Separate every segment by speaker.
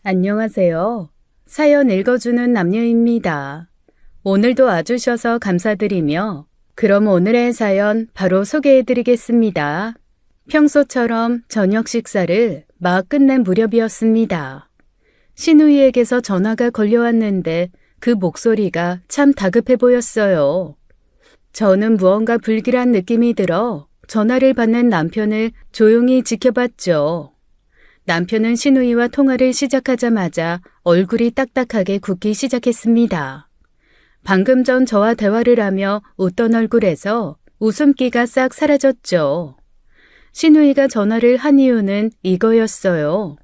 Speaker 1: 안녕하세요. 사연 읽어주는 남녀입니다. 오늘도 와주셔서 감사드리며 그럼 오늘의 사연 바로 소개해드리겠습니다. 평소처럼 저녁 식사를 막 끝낸 무렵이었습니다. 신우이에게서 전화가 걸려왔는데 그 목소리가 참 다급해 보였어요. 저는 무언가 불길한 느낌이 들어 전화를 받는 남편을 조용히 지켜봤죠. 남편은 신우이와 통화를 시작하자마자 얼굴이 딱딱하게 붓기 시작했습니다. 방금 전 저와 대화를 하며 웃던 얼굴에서 웃음기가 싹 사라졌죠. 신우이가 전화를 한 이유는 이거였어요.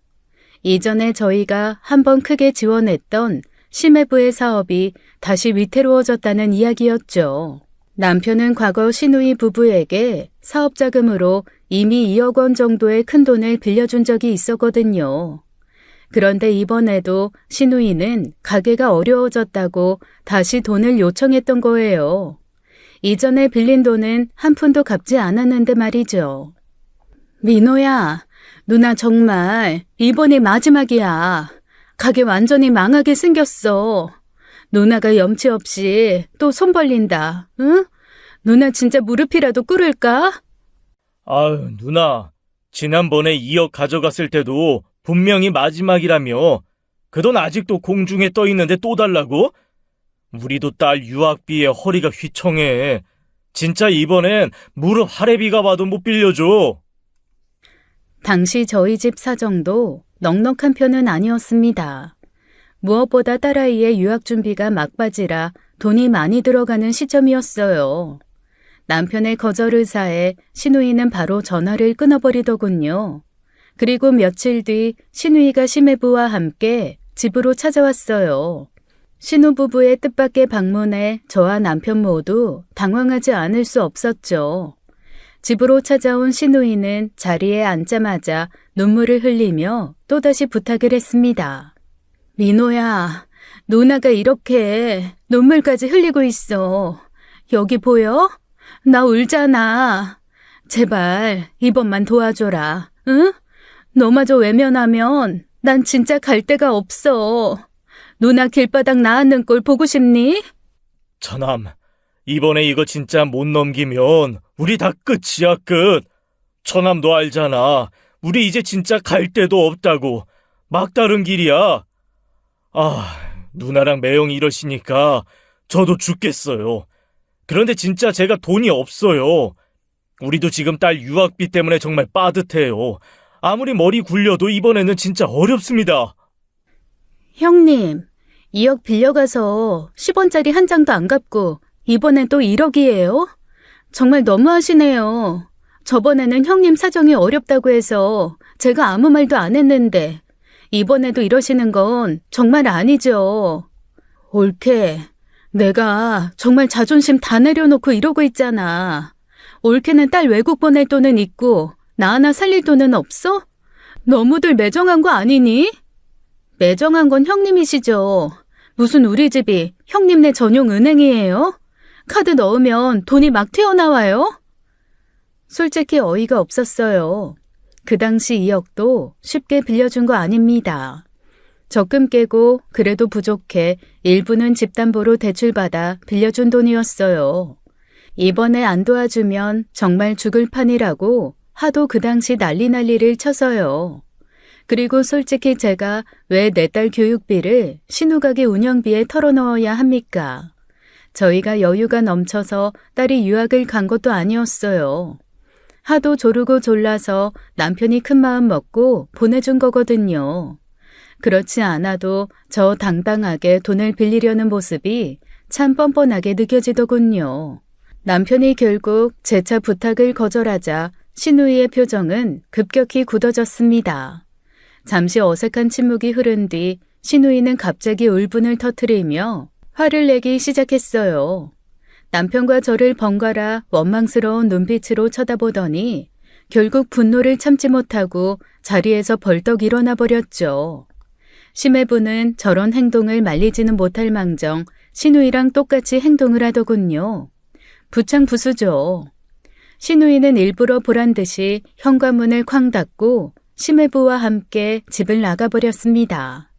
Speaker 1: 이전에 저희가 한번 크게 지원했던 심해부의 사업이 다시 위태로워졌다는 이야기였죠. 남편은 과거 신우이 부부에게 사업 자금으로 이미 2억 원 정도의 큰 돈을 빌려준 적이 있었거든요. 그런데 이번에도 신우이는 가게가 어려워졌다고 다시 돈을 요청했던 거예요. 이전에 빌린 돈은 한 푼도 갚지 않았는데 말이죠. 민호야, 누나 정말 이번이 마지막이야. 가게 완전히 망하게 생겼어. 누나가 염치 없이 또 손 벌린다. 응? 누나 진짜 무릎이라도 꿇을까?
Speaker 2: 아유, 누나. 지난번에 2억 가져갔을 때도 분명히 마지막이라며. 그 돈 아직도 공중에 떠 있는데 또 달라고? 우리도 딸 유학비에 허리가 휘청해. 진짜 이번엔 무릎 하래비가 와도 못 빌려줘.
Speaker 1: 당시 저희 집 사정도 넉넉한 편은 아니었습니다. 무엇보다 딸아이의 유학 준비가 막바지라 돈이 많이 들어가는 시점이었어요. 남편의 거절 의사에 신우이는 바로 전화를 끊어버리더군요. 그리고 며칠 뒤 신우이가 심해부와 함께 집으로 찾아왔어요. 신우부부의 뜻밖의 방문에 저와 남편 모두 당황하지 않을 수 없었죠. 집으로 찾아온 신우이는 자리에 앉자마자 눈물을 흘리며 또다시 부탁을 했습니다. 민호야, 누나가 이렇게 눈물까지 흘리고 있어. 여기 보여? 나 울잖아. 제발 이번만 도와줘라. 응? 너마저 외면하면 난 진짜 갈 데가 없어. 누나 길바닥 나앉는 꼴 보고 싶니?
Speaker 2: 처남, 이번에 이거 진짜 못 넘기면 우리 다 끝이야, 끝. 처남도 알잖아. 우리 이제 진짜 갈 데도 없다고. 막다른 길이야. 아, 누나랑 매형이 이러시니까 저도 죽겠어요. 그런데 진짜 제가 돈이 없어요. 우리도 지금 딸 유학비 때문에 정말 빠듯해요. 아무리 머리 굴려도 이번에는 진짜 어렵습니다.
Speaker 1: 형님, 2억 빌려가서 10원짜리 한 장도 안 갚고 이번엔 또 1억이에요? 정말 너무하시네요. 저번에는 형님 사정이 어렵다고 해서 제가 아무 말도 안 했는데 이번에도 이러시는 건 정말 아니죠. 올케, 내가 정말 자존심 다 내려놓고 이러고 있잖아. 올케는 딸 외국 보낼 돈은 있고 나 하나 살릴 돈은 없어? 너무들 매정한 거 아니니? 매정한 건 형님이시죠. 무슨 우리 집이 형님네 전용 은행이에요? 카드 넣으면 돈이 막 튀어나와요? 솔직히 어이가 없었어요. 그 당시 2억도 쉽게 빌려준 거 아닙니다. 적금 깨고 그래도 부족해 일부는 집담보로 대출받아 빌려준 돈이었어요. 이번에 안 도와주면 정말 죽을 판이라고 하도 그 당시 난리를 쳐서요. 그리고 솔직히 제가 왜 내 딸 교육비를 신우가게 운영비에 털어넣어야 합니까? 저희가 여유가 넘쳐서 딸이 유학을 간 것도 아니었어요. 하도 조르고 졸라서 남편이 큰 마음 먹고 보내준 거거든요. 그렇지 않아도 저 당당하게 돈을 빌리려는 모습이 참 뻔뻔하게 느껴지더군요. 남편이 결국 재차 부탁을 거절하자 신우이의 표정은 급격히 굳어졌습니다. 잠시 어색한 침묵이 흐른 뒤 신우이는 갑자기 울분을 터뜨리며 화를 내기 시작했어요. 남편과 저를 번갈아 원망스러운 눈빛으로 쳐다보더니 결국 분노를 참지 못하고 자리에서 벌떡 일어나 버렸죠. 심해부는 저런 행동을 말리지는 못할 망정 신우이랑 똑같이 행동을 하더군요. 부창부수죠. 신우이는 일부러 보란 듯이 현관문을 쾅 닫고 심해부와 함께 집을 나가버렸습니다.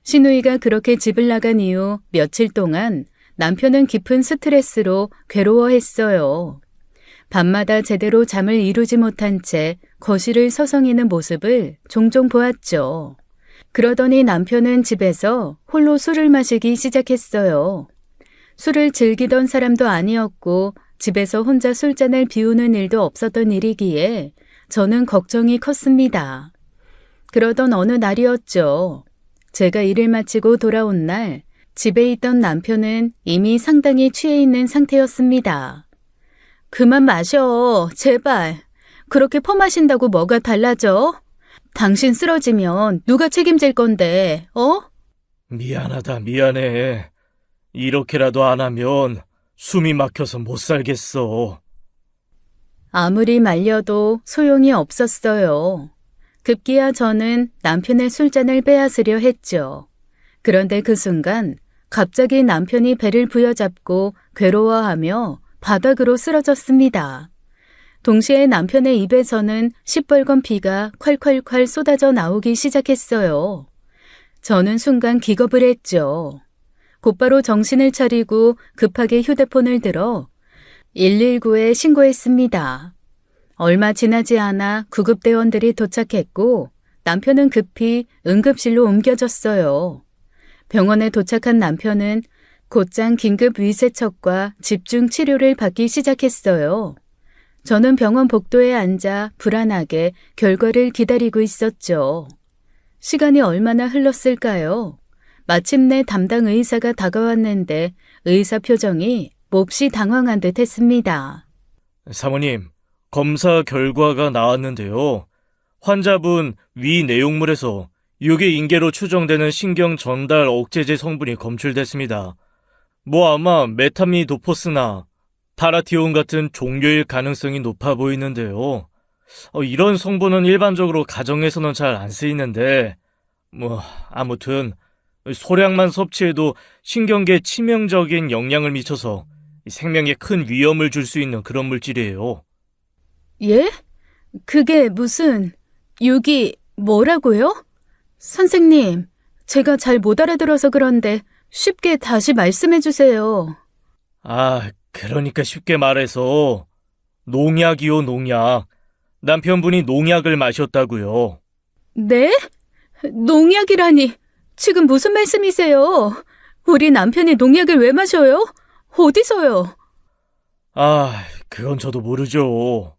Speaker 1: 신우이가 그렇게 집을 나간 이후 며칠 동안 남편은 깊은 스트레스로 괴로워했어요. 밤마다 제대로 잠을 이루지 못한 채 거실을 서성이는 모습을 종종 보았죠. 그러더니 남편은 집에서 홀로 술을 마시기 시작했어요. 술을 즐기던 사람도 아니었고 집에서 혼자 술잔을 비우는 일도 없었던 일이기에 저는 걱정이 컸습니다. 그러던 어느 날이었죠. 제가 일을 마치고 돌아온 날 집에 있던 남편은 이미 상당히 취해 있는 상태였습니다. 그만 마셔, 제발. 그렇게 퍼마신다고 뭐가 달라져? 당신 쓰러지면 누가 책임질 건데, 어?
Speaker 2: 미안하다, 미안해. 이렇게라도 안 하면 숨이 막혀서 못 살겠어.
Speaker 1: 아무리 말려도 소용이 없었어요. 급기야 저는 남편의 술잔을 빼앗으려 했죠. 그런데 그 순간 갑자기 남편이 배를 부여잡고 괴로워하며 바닥으로 쓰러졌습니다. 동시에 남편의 입에서는 시뻘건 피가 콸콸콸 쏟아져 나오기 시작했어요. 저는 순간 기겁을 했죠. 곧바로 정신을 차리고 급하게 휴대폰을 들어 119에 신고했습니다. 얼마 지나지 않아 구급대원들이 도착했고 남편은 급히 응급실로 옮겨졌어요. 병원에 도착한 남편은 곧장 긴급 위세척과 집중 치료를 받기 시작했어요. 저는 병원 복도에 앉아 불안하게 결과를 기다리고 있었죠. 시간이 얼마나 흘렀을까요? 마침내 담당 의사가 다가왔는데 의사 표정이 몹시 당황한 듯 했습니다.
Speaker 2: 사모님, 검사 결과가 나왔는데요. 환자분 위 내용물에서 유기인계로 추정되는 신경 전달 억제제 성분이 검출됐습니다. 아마 메타미도포스나 파라티온 같은 종류일 가능성이 높아 보이는데요. 이런 성분은 일반적으로 가정에서는 잘 안 쓰이는데, 아무튼 소량만 섭취해도 신경계에 치명적인 영향을 미쳐서 생명에 큰 위험을 줄 수 있는 그런 물질이에요.
Speaker 1: 예? 그게 무슨 뭐라고요? 선생님, 제가 잘 못 알아들어서 그런데 쉽게 다시 말씀해 주세요.
Speaker 2: 그러니까 쉽게 말해서 농약이요, 농약. 남편분이 농약을 마셨다고요.
Speaker 1: 네? 농약이라니, 지금 무슨 말씀이세요? 우리 남편이 농약을 왜 마셔요? 어디서요?
Speaker 2: 그건 저도 모르죠.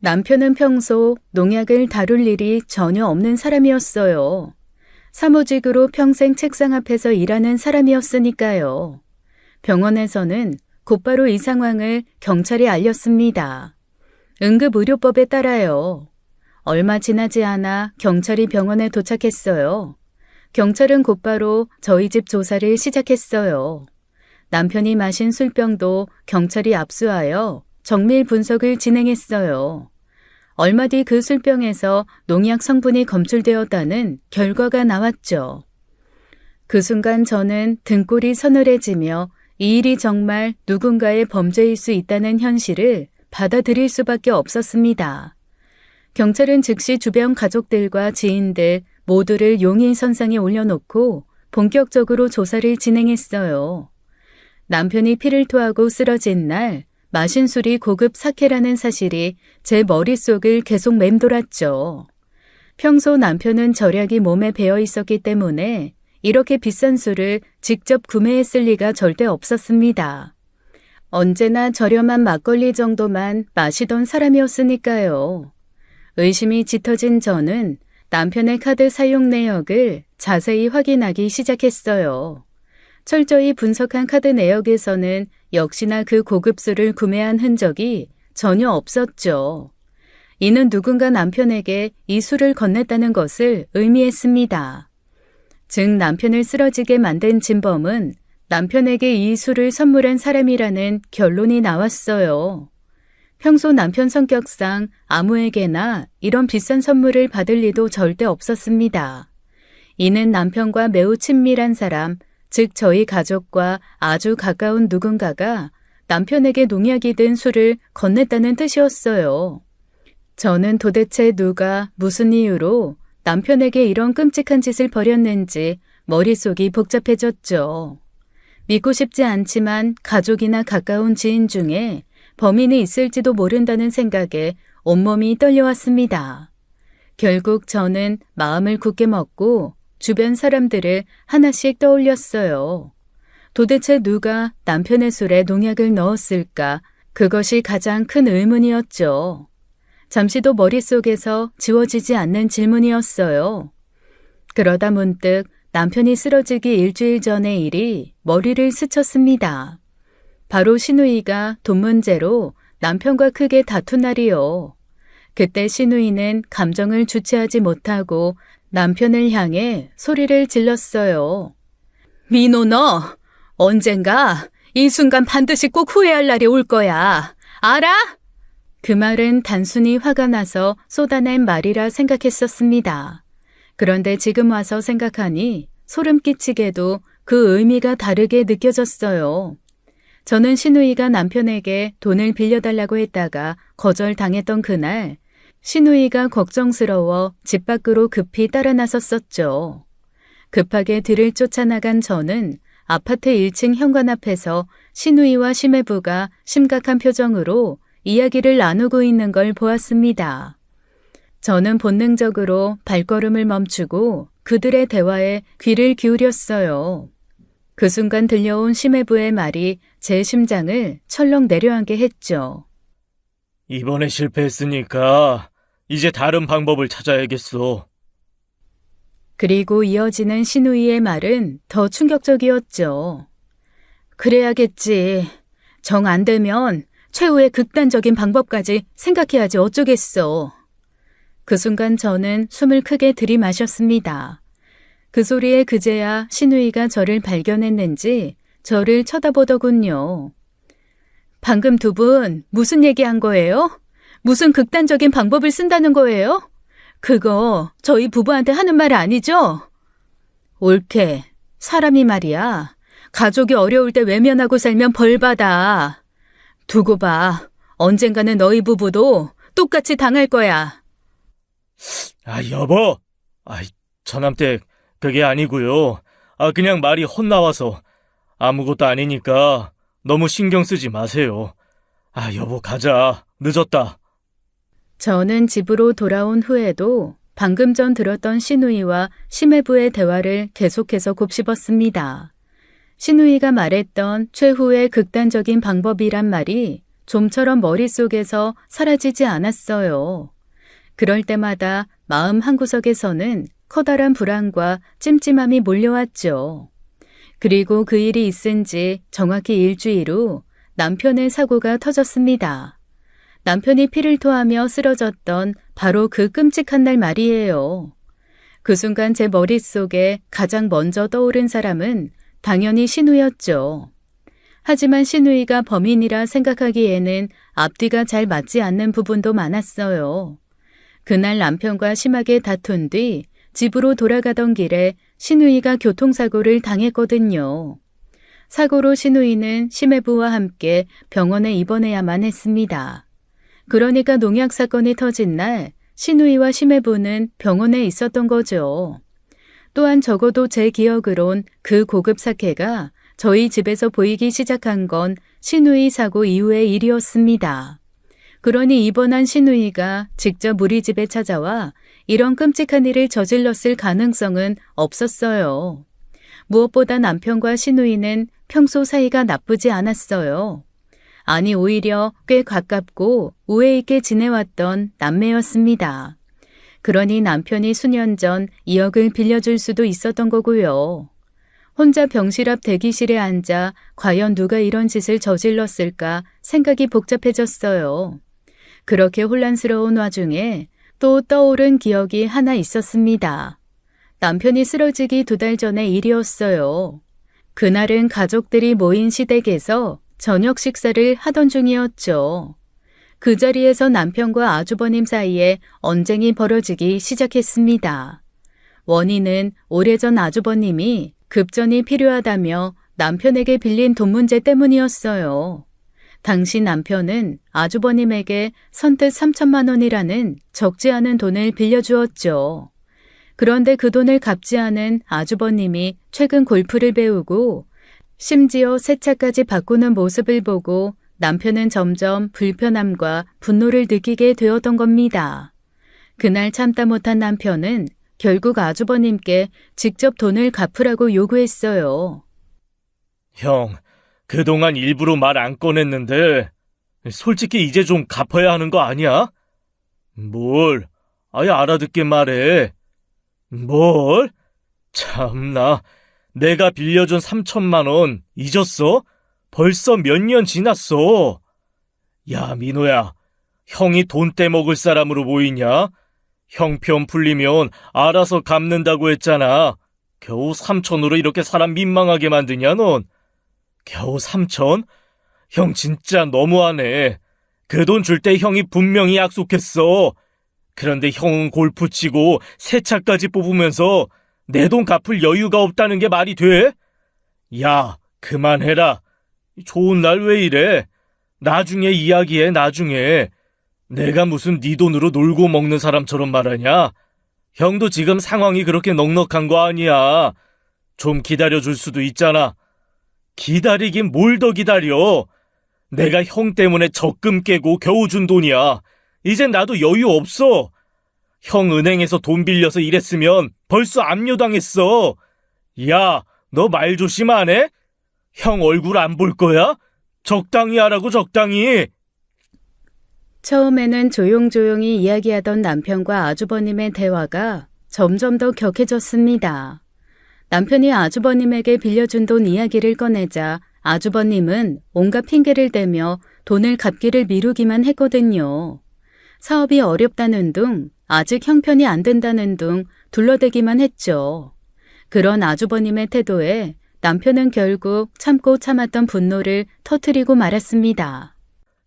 Speaker 1: 남편은 평소 농약을 다룰 일이 전혀 없는 사람이었어요. 사무직으로 평생 책상 앞에서 일하는 사람이었으니까요. 병원에서는 곧바로 이 상황을 경찰에 알렸습니다. 응급의료법에 따라요. 얼마 지나지 않아 경찰이 병원에 도착했어요. 경찰은 곧바로 저희 집 조사를 시작했어요. 남편이 마신 술병도 경찰이 압수하여 정밀 분석을 진행했어요. 얼마 뒤 그 술병에서 농약 성분이 검출되었다는 결과가 나왔죠. 그 순간 저는 등골이 서늘해지며 이 일이 정말 누군가의 범죄일 수 있다는 현실을 받아들일 수밖에 없었습니다. 경찰은 즉시 주변 가족들과 지인들 모두를 용의선상에 올려놓고 본격적으로 조사를 진행했어요. 남편이 피를 토하고 쓰러진 날 마신 술이 고급 사케라는 사실이 제 머릿속을 계속 맴돌았죠. 평소 남편은 절약이 몸에 배어 있었기 때문에 이렇게 비싼 술을 직접 구매했을 리가 절대 없었습니다. 언제나 저렴한 막걸리 정도만 마시던 사람이었으니까요. 의심이 짙어진 저는 남편의 카드 사용 내역을 자세히 확인하기 시작했어요. 철저히 분석한 카드 내역에서는 역시나 그 고급술을 구매한 흔적이 전혀 없었죠. 이는 누군가 남편에게 이 술을 건넸다는 것을 의미했습니다. 즉 남편을 쓰러지게 만든 진범은 남편에게 이 술을 선물한 사람이라는 결론이 나왔어요. 평소 남편 성격상 아무에게나 이런 비싼 선물을 받을 리도 절대 없었습니다. 이는 남편과 매우 친밀한 사람, 즉 저희 가족과 아주 가까운 누군가가 남편에게 농약이 든 술을 건넸다는 뜻이었어요. 저는 도대체 누가 무슨 이유로 남편에게 이런 끔찍한 짓을 벌였는지 머릿속이 복잡해졌죠. 믿고 싶지 않지만 가족이나 가까운 지인 중에 범인이 있을지도 모른다는 생각에 온몸이 떨려왔습니다. 결국 저는 마음을 굳게 먹고 주변 사람들을 하나씩 떠올렸어요. 도대체 누가 남편의 술에 농약을 넣었을까? 그것이 가장 큰 의문이었죠. 잠시도 머릿속에서 지워지지 않는 질문이었어요. 그러다 문득 남편이 쓰러지기 일주일 전의 일이 머리를 스쳤습니다. 바로 신우이가 돈 문제로 남편과 크게 다툰 날이요. 그때 신우이는 감정을 주체하지 못하고 남편을 향해 소리를 질렀어요. 민호 너 언젠가 이 순간 반드시 꼭 후회할 날이 올 거야. 알아? 그 말은 단순히 화가 나서 쏟아낸 말이라 생각했었습니다. 그런데 지금 와서 생각하니 소름 끼치게도 그 의미가 다르게 느껴졌어요. 저는 신우이가 남편에게 돈을 빌려달라고 했다가 거절당했던 그날 신우이가 걱정스러워 집 밖으로 급히 따라 나섰었죠. 급하게 뒤를 쫓아나간 저는 아파트 1층 현관 앞에서 신우이와 심해부가 심각한 표정으로 이야기를 나누고 있는 걸 보았습니다. 저는 본능적으로 발걸음을 멈추고 그들의 대화에 귀를 기울였어요. 그 순간 들려온 심해부의 말이 제 심장을 철렁 내려앉게 했죠.
Speaker 2: 이번에 실패했으니까 이제 다른 방법을 찾아야겠어.
Speaker 1: 그리고 이어지는 신우이의 말은 더 충격적이었죠. 그래야겠지. 정 안 되면 최후의 극단적인 방법까지 생각해야지 어쩌겠어. 그 순간 저는 숨을 크게 들이마셨습니다. 그 소리에 그제야 신우이가 저를 발견했는지 저를 쳐다보더군요. 방금 두 분 무슨 얘기한 거예요? 무슨 극단적인 방법을 쓴다는 거예요? 그거 저희 부부한테 하는 말 아니죠? 옳게. 사람이 말이야. 가족이 어려울 때 외면하고 살면 벌 받아. 두고 봐. 언젠가는 너희 부부도 똑같이 당할 거야.
Speaker 2: 여보. 저남댁 그게 아니고요. 그냥 말이 헛나와서 아무것도 아니니까 너무 신경 쓰지 마세요. 여보 가자. 늦었다.
Speaker 1: 저는 집으로 돌아온 후에도 방금 전 들었던 신우이와 심해부의 대화를 계속해서 곱씹었습니다. 신우이가 말했던 최후의 극단적인 방법이란 말이 좀처럼 머릿속에서 사라지지 않았어요. 그럴 때마다 마음 한구석에서는 커다란 불안과 찜찜함이 몰려왔죠. 그리고 그 일이 있은 지 정확히 일주일 후 남편의 사고가 터졌습니다. 남편이 피를 토하며 쓰러졌던 바로 그 끔찍한 날 말이에요. 그 순간 제 머릿속에 가장 먼저 떠오른 사람은 당연히 신우였죠. 하지만 신우이가 범인이라 생각하기에는 앞뒤가 잘 맞지 않는 부분도 많았어요. 그날 남편과 심하게 다툰 뒤 집으로 돌아가던 길에 신우이가 교통사고를 당했거든요. 사고로 신우이는 심해부와 함께 병원에 입원해야만 했습니다. 그러니까 농약 사건이 터진 날 신우이와 심해부는 병원에 있었던 거죠. 또한 적어도 제 기억으론 그 고급 사케가 저희 집에서 보이기 시작한 건 신우이 사고 이후의 일이었습니다. 그러니 입원한 신우이가 직접 우리 집에 찾아와 이런 끔찍한 일을 저질렀을 가능성은 없었어요. 무엇보다 남편과 신우이는 평소 사이가 나쁘지 않았어요. 아니 오히려 꽤 가깝고 우애 있게 지내왔던 남매였습니다. 그러니 남편이 수년 전 2억을 빌려줄 수도 있었던 거고요. 혼자 병실 앞 대기실에 앉아 과연 누가 이런 짓을 저질렀을까 생각이 복잡해졌어요. 그렇게 혼란스러운 와중에 또 떠오른 기억이 하나 있었습니다. 남편이 쓰러지기 2달 전의 일이었어요. 그날은 가족들이 모인 시댁에서 저녁 식사를 하던 중이었죠. 그 자리에서 남편과 아주버님 사이에 언쟁이 벌어지기 시작했습니다. 원인은 오래전 아주버님이 급전이 필요하다며 남편에게 빌린 돈 문제 때문이었어요. 당시 남편은 아주버님에게 선뜻 3천만 원이라는 적지 않은 돈을 빌려주었죠. 그런데 그 돈을 갚지 않은 아주버님이 최근 골프를 배우고 심지어 새 차까지 바꾸는 모습을 보고 남편은 점점 불편함과 분노를 느끼게 되었던 겁니다. 그날 참다 못한 남편은 결국 아주버님께 직접 돈을 갚으라고 요구했어요.
Speaker 2: 형, 그동안 일부러 말 안 꺼냈는데 솔직히 이제 좀 갚아야 하는 거 아니야? 뭘? 아예 알아듣게 말해. 뭘? 참나, 내가 빌려준 3천만 원 잊었어? 벌써 몇 년 지났어. 야, 민호야, 형이 돈 떼먹을 사람으로 보이냐? 형편 풀리면 알아서 갚는다고 했잖아. 겨우 3천으로 이렇게 사람 민망하게 만드냐, 넌? 겨우 3천? 형 진짜 너무하네. 그 돈 줄 때 형이 분명히 약속했어. 그런데 형은 골프 치고 새 차까지 뽑으면서 내 돈 갚을 여유가 없다는 게 말이 돼? 야, 그만해라. 좋은 날 왜 이래? 나중에 이야기해, 나중에. 내가 무슨 네 돈으로 놀고 먹는 사람처럼 말하냐? 형도 지금 상황이 그렇게 넉넉한 거 아니야. 좀 기다려줄 수도 있잖아. 기다리긴 뭘 더 기다려. 내가 형 때문에 적금 깨고 겨우 준 돈이야. 이젠 나도 여유 없어. 형 은행에서 돈 빌려서 일했으면 벌써 압류당했어. 야, 너 말 조심 안 해? 형 얼굴 안 볼 거야? 적당히 하라고, 적당히.
Speaker 1: 처음에는 조용조용히 이야기하던 남편과 아주버님의 대화가 점점 더 격해졌습니다. 남편이 아주버님에게 빌려준 돈 이야기를 꺼내자 아주버님은 온갖 핑계를 대며 돈을 갚기를 미루기만 했거든요. 사업이 어렵다는 둥, 아직 형편이 안 된다는 둥 둘러대기만 했죠. 그런 아주버님의 태도에 남편은 결국 참고 참았던 분노를 터뜨리고 말았습니다.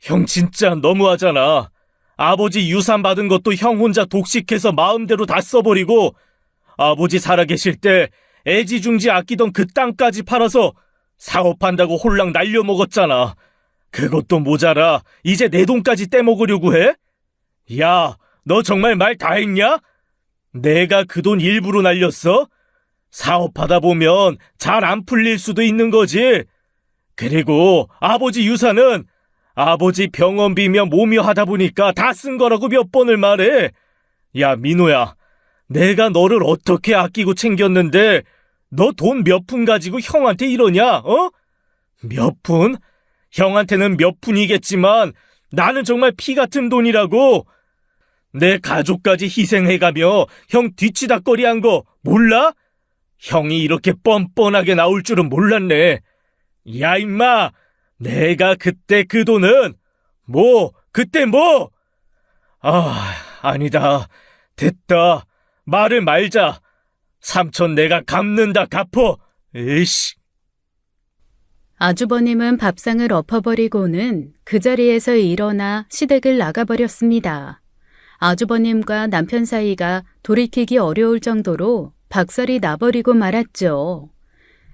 Speaker 2: 형 진짜 너무하잖아. 아버지 유산 받은 것도 형 혼자 독식해서 마음대로 다 써버리고 아버지 살아계실 때 애지중지 아끼던 그 땅까지 팔아서 사업한다고 홀랑 날려먹었잖아. 그것도 모자라 이제 내 돈까지 떼먹으려고 해? 야, 너 정말 말 다 했냐? 내가 그 돈 일부러 날렸어? 사업하다 보면 잘 안 풀릴 수도 있는 거지. 그리고 아버지 유산은 아버지 병원비며 뭐며 하다 보니까 다 쓴 거라고 몇 번을 말해. 야, 민호야, 내가 너를 어떻게 아끼고 챙겼는데 너 돈 몇 푼 가지고 형한테 이러냐, 어? 몇 푼? 형한테는 몇 푼이겠지만 나는 정말 피 같은 돈이라고. 내 가족까지 희생해가며 형 뒤치다꺼리 한 거 몰라? 형이 이렇게 뻔뻔하게 나올 줄은 몰랐네. 야, 임마! 내가 그때 그 돈은 그때 뭐? 아, 아니다. 됐다. 말을 말자. 3천 내가 갚는다, 갚어. 에이씨.
Speaker 1: 아주버님은 밥상을 엎어버리고는 그 자리에서 일어나 시댁을 나가버렸습니다. 아주버님과 남편 사이가 돌이키기 어려울 정도로 박살이 나버리고 말았죠.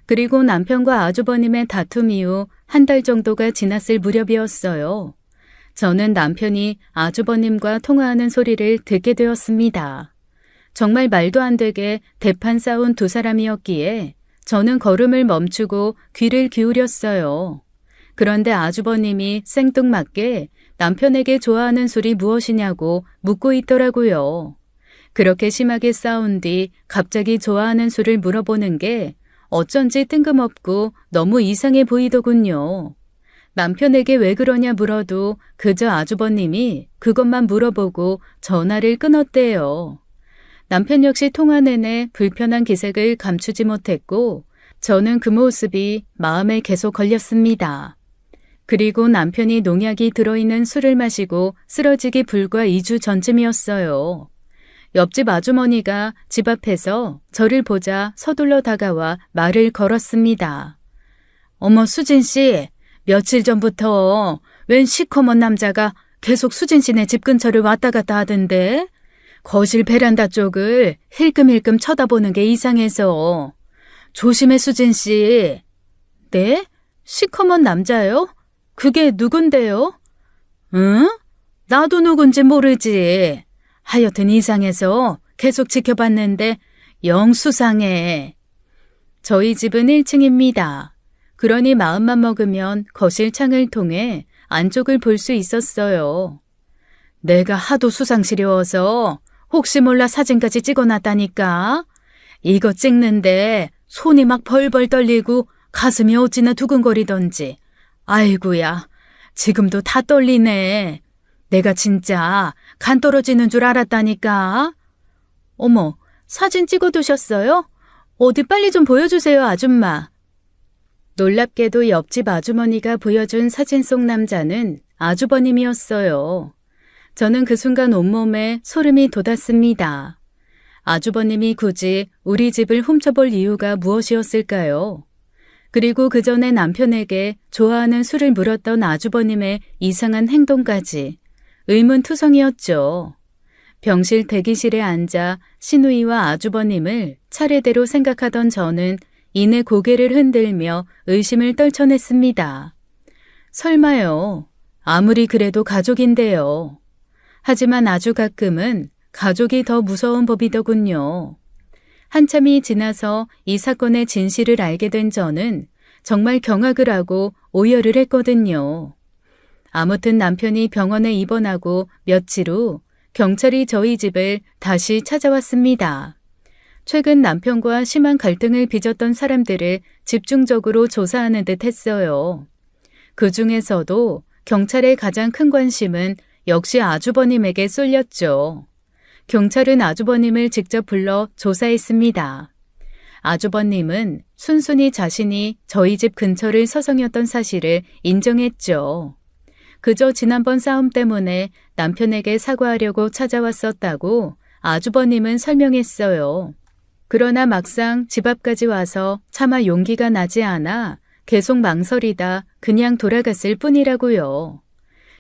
Speaker 1: 그리고 남편과 아주버님의 다툼 이후 한 달 정도가 지났을 무렵이었어요. 저는 남편이 아주버님과 통화하는 소리를 듣게 되었습니다. 정말 말도 안 되게 대판 싸운 두 사람이었기에 저는 걸음을 멈추고 귀를 기울였어요. 그런데 아주버님이 생뚱맞게 남편에게 좋아하는 술이 무엇이냐고 묻고 있더라고요. 그렇게 심하게 싸운 뒤 갑자기 좋아하는 술을 물어보는 게 어쩐지 뜬금없고 너무 이상해 보이더군요. 남편에게 왜 그러냐 물어도 그저 아주버님이 그것만 물어보고 전화를 끊었대요. 남편 역시 통화 내내 불편한 기색을 감추지 못했고 저는 그 모습이 마음에 계속 걸렸습니다. 그리고 남편이 농약이 들어있는 술을 마시고 쓰러지기 불과 2주 전쯤이었어요. 옆집 아주머니가 집 앞에서 저를 보자 서둘러 다가와 말을 걸었습니다. 어머, 수진 씨, 며칠 전부터 웬 시커먼 남자가 계속 수진 씨네 집 근처를 왔다 갔다 하던데 거실 베란다 쪽을 힐끔힐끔 쳐다보는 게 이상해서. 조심해, 수진 씨. 네? 시커먼 남자요? 그게 누군데요? 응? 나도 누군지 모르지. 하여튼 이상해서 계속 지켜봤는데 영 수상해. 저희 집은 1층입니다. 그러니 마음만 먹으면 거실 창을 통해 안쪽을 볼 수 있었어요. 내가 하도 수상스러워서 혹시 몰라 사진까지 찍어놨다니까. 이거 찍는데 손이 막 벌벌 떨리고 가슴이 어찌나 두근거리던지. 아이고야, 지금도 다 떨리네. 내가 진짜 간 떨어지는 줄 알았다니까. 어머, 사진 찍어두셨어요? 어디 빨리 좀 보여주세요, 아줌마. 놀랍게도 옆집 아주머니가 보여준 사진 속 남자는 아주버님이었어요. 저는 그 순간 온몸에 소름이 돋았습니다. 아주버님이 굳이 우리 집을 훔쳐볼 이유가 무엇이었을까요? 그리고 그 전에 남편에게 좋아하는 술을 물었던 아주버님의 이상한 행동까지 의문투성이었죠. 병실 대기실에 앉아 시누이와 아주버님을 차례대로 생각하던 저는 이내 고개를 흔들며 의심을 떨쳐냈습니다. 설마요. 아무리 그래도 가족인데요. 하지만 아주 가끔은 가족이 더 무서운 법이더군요. 한참이 지나서 이 사건의 진실을 알게 된 저는 정말 경악을 하고 오열을 했거든요. 아무튼 남편이 병원에 입원하고 며칠 후 경찰이 저희 집을 다시 찾아왔습니다. 최근 남편과 심한 갈등을 빚었던 사람들을 집중적으로 조사하는 듯 했어요. 그 중에서도 경찰의 가장 큰 관심은 역시 아주버님에게 쏠렸죠. 경찰은 아주버님을 직접 불러 조사했습니다. 아주버님은 순순히 자신이 저희 집 근처를 서성였던 사실을 인정했죠. 그저 지난번 싸움 때문에 남편에게 사과하려고 찾아왔었다고 아주버님은 설명했어요. 그러나 막상 집 앞까지 와서 차마 용기가 나지 않아 계속 망설이다 그냥 돌아갔을 뿐이라고요.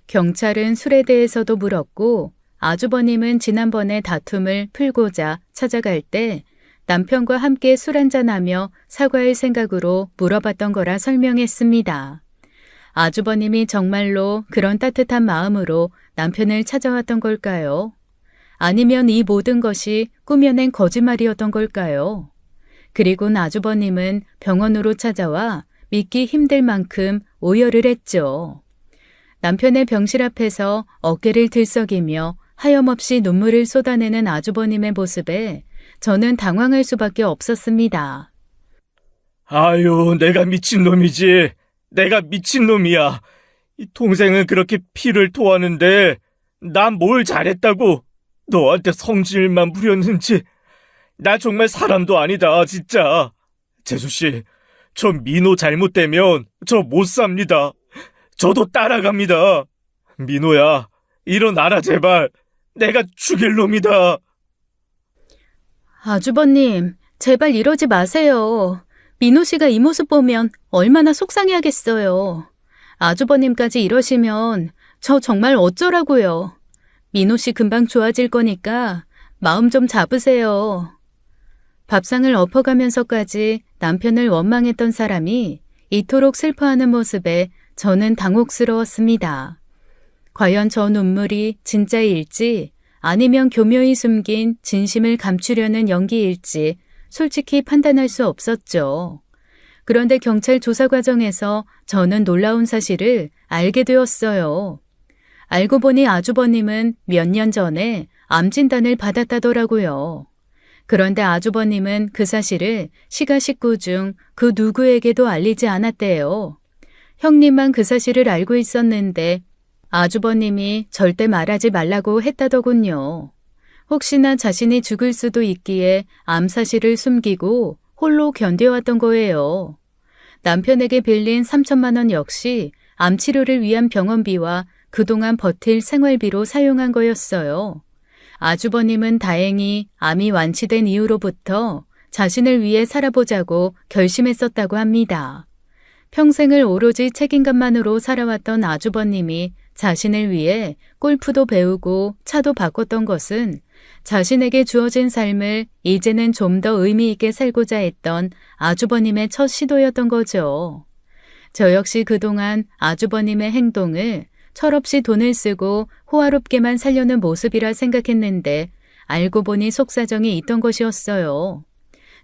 Speaker 1: 경찰은 술에 대해서도 물었고 아주버님은 지난번에 다툼을 풀고자 찾아갈 때 남편과 함께 술 한잔하며 사과할 생각으로 물어봤던 거라 설명했습니다. 아주버님이 정말로 그런 따뜻한 마음으로 남편을 찾아왔던 걸까요? 아니면 이 모든 것이 꾸며낸 거짓말이었던 걸까요? 그리고 아주버님은 병원으로 찾아와 믿기 힘들 만큼 오열을 했죠. 남편의 병실 앞에서 어깨를 들썩이며 하염없이 눈물을 쏟아내는 아주버님의 모습에 저는 당황할 수밖에 없었습니다.
Speaker 2: 아유, 내가 미친놈이지. 내가 미친놈이야. 이 동생은 그렇게 피를 토하는데 난 뭘 잘했다고 너한테 성질만 부렸는지. 나 정말 사람도 아니다, 진짜. 재수씨, 저 민호 잘못되면 저 못 삽니다. 저도 따라갑니다. 민호야, 일어나라 제발. 내가 죽일 놈이다.
Speaker 1: 아주버님, 제발 이러지 마세요. 민호 씨가 이 모습 보면 얼마나 속상해하겠어요. 아주버님까지 이러시면 저 정말 어쩌라고요. 민호 씨 금방 좋아질 거니까 마음 좀 잡으세요. 밥상을 엎어가면서까지 남편을 원망했던 사람이 이토록 슬퍼하는 모습에 저는 당혹스러웠습니다. 과연 저 눈물이 진짜일지 아니면 교묘히 숨긴 진심을 감추려는 연기일지 솔직히 판단할 수 없었죠. 그런데 경찰 조사 과정에서 저는 놀라운 사실을 알게 되었어요. 알고 보니 아주버님은 몇 년 전에 암 진단을 받았다더라고요. 그런데 아주버님은 그 사실을 시가 식구 중 그 누구에게도 알리지 않았대요. 형님만 그 사실을 알고 있었는데 아주버님이 절대 말하지 말라고 했다더군요. 혹시나 자신이 죽을 수도 있기에 암 사실을 숨기고 홀로 견뎌왔던 거예요. 남편에게 빌린 3천만 원 역시 암 치료를 위한 병원비와 그동안 버틸 생활비로 사용한 거였어요. 아주버님은 다행히 암이 완치된 이후로부터 자신을 위해 살아보자고 결심했었다고 합니다. 평생을 오로지 책임감만으로 살아왔던 아주버님이 자신을 위해 골프도 배우고 차도 바꿨던 것은 자신에게 주어진 삶을 이제는 좀 더 의미 있게 살고자 했던 아주버님의 첫 시도였던 거죠. 저 역시 그동안 아주버님의 행동을 철없이 돈을 쓰고 호화롭게만 살려는 모습이라 생각했는데 알고 보니 속사정이 있던 것이었어요.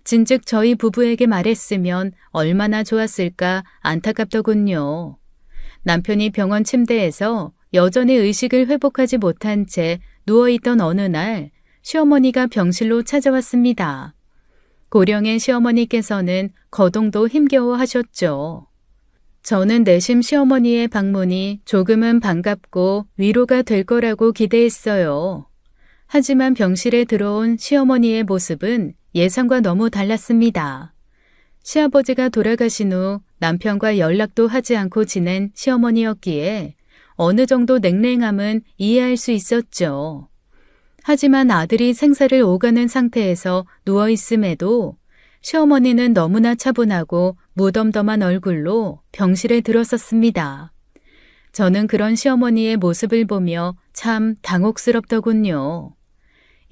Speaker 1: 진즉 저희 부부에게 말했으면 얼마나 좋았을까 안타깝더군요. 남편이 병원 침대에서 여전히 의식을 회복하지 못한 채 누워있던 어느 날 시어머니가 병실로 찾아왔습니다. 고령의 시어머니께서는 거동도 힘겨워 하셨죠. 저는 내심 시어머니의 방문이 조금은 반갑고 위로가 될 거라고 기대했어요. 하지만 병실에 들어온 시어머니의 모습은 예상과 너무 달랐습니다. 시아버지가 돌아가신 후 남편과 연락도 하지 않고 지낸 시어머니였기에 어느 정도 냉랭함은 이해할 수 있었죠. 하지만 아들이 생사를 오가는 상태에서 누워있음에도 시어머니는 너무나 차분하고 무덤덤한 얼굴로 병실에 들어섰습니다. 저는 그런 시어머니의 모습을 보며 참 당혹스럽더군요.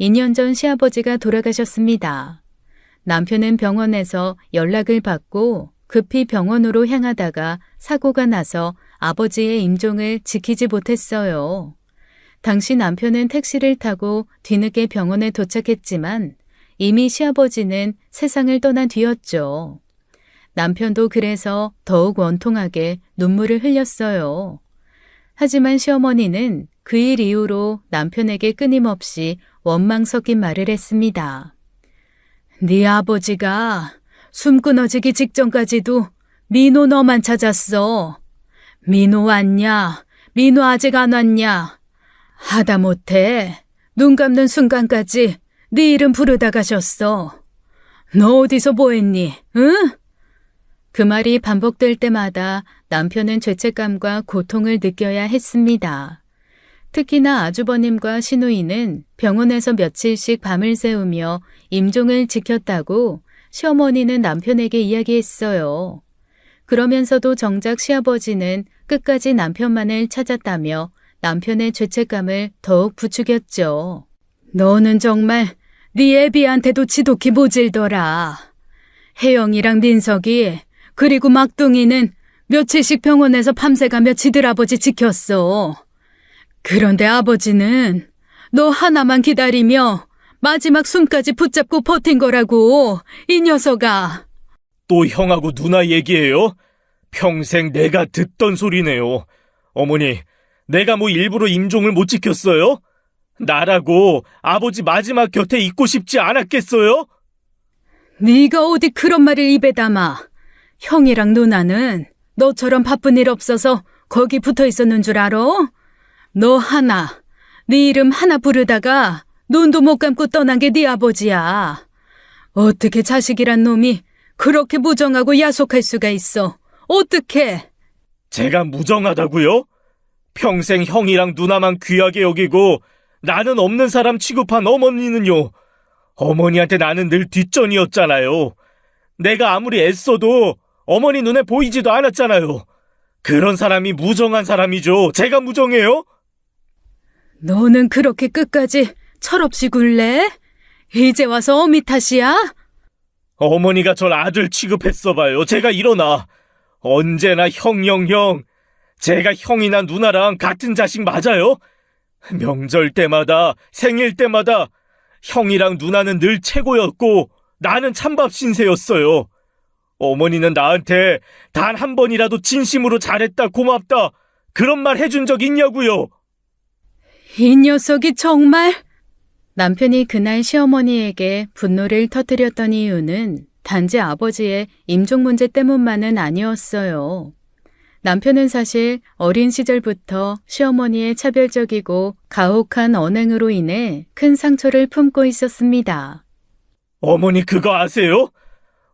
Speaker 1: 2년 전 시아버지가 돌아가셨습니다. 남편은 병원에서 연락을 받고 급히 병원으로 향하다가 사고가 나서 아버지의 임종을 지키지 못했어요. 당시 남편은 택시를 타고 뒤늦게 병원에 도착했지만 이미 시아버지는 세상을 떠난 뒤였죠. 남편도 그래서 더욱 원통하게 눈물을 흘렸어요. 하지만 시어머니는 그 일 이후로 남편에게 끊임없이 원망 섞인 말을 했습니다. 네 아버지가 숨 끊어지기 직전까지도 민호 너만 찾았어. 민호 왔냐? 민호 아직 안 왔냐? 하다못해 눈 감는 순간까지 네 이름 부르다 가셨어. 너 어디서 뭐했니? 응? 그 말이 반복될 때마다 남편은 죄책감과 고통을 느껴야 했습니다. 특히나 아주버님과 시누이는 병원에서 며칠씩 밤을 새우며 임종을 지켰다고 시어머니는 남편에게 이야기했어요. 그러면서도 정작 시아버지는 끝까지 남편만을 찾았다며 남편의 죄책감을 더욱 부추겼죠. 너는 정말 네 애비한테도 지독히 모질더라. 혜영이랑 민석이 그리고 막둥이는 며칠씩 병원에서 밤새가며 지들 아버지 지켰어. 그런데 아버지는 너 하나만 기다리며 마지막 숨까지 붙잡고 버틴 거라고, 이 녀석아.
Speaker 2: 또 형하고 누나 얘기예요? 평생 내가 듣던 소리네요. 어머니, 내가 뭐 일부러 임종을 못 지켰어요? 나라고 아버지 마지막 곁에 있고 싶지 않았겠어요?
Speaker 1: 네가 어디 그런 말을 입에 담아. 형이랑 누나는 너처럼 바쁜 일 없어서 거기 붙어 있었는 줄 알아? 너 하나, 네 이름 하나 부르다가 눈도 못 감고 떠난 게 네 아버지야. 어떻게 자식이란 놈이 그렇게 무정하고 야속할 수가 있어. 어떻게?
Speaker 2: 제가 무정하다고요? 평생 형이랑 누나만 귀하게 여기고 나는 없는 사람 취급한 어머니는요. 어머니한테 나는 늘 뒷전이었잖아요. 내가 아무리 애써도 어머니 눈에 보이지도 않았잖아요. 그런 사람이 무정한 사람이죠. 제가 무정해요?
Speaker 1: 너는 그렇게 끝까지 철없이 굴래? 이제 와서 어미 탓이야?
Speaker 2: 어머니가 절 아들 취급했어봐요. 제가 일어나. 언제나 형. 제가 형이나 누나랑 같은 자식 맞아요? 명절 때마다, 생일 때마다 형이랑 누나는 늘 최고였고 나는 찬밥 신세였어요. 어머니는 나한테 단 한 번이라도 진심으로 잘했다, 고맙다 그런 말 해준 적 있냐고요?
Speaker 1: 이 녀석이 정말... 남편이 그날 시어머니에게 분노를 터뜨렸던 이유는 단지 아버지의 임종 문제 때문만은 아니었어요. 남편은 사실 어린 시절부터 시어머니의 차별적이고 가혹한 언행으로 인해 큰 상처를 품고 있었습니다.
Speaker 2: 어머니 그거 아세요?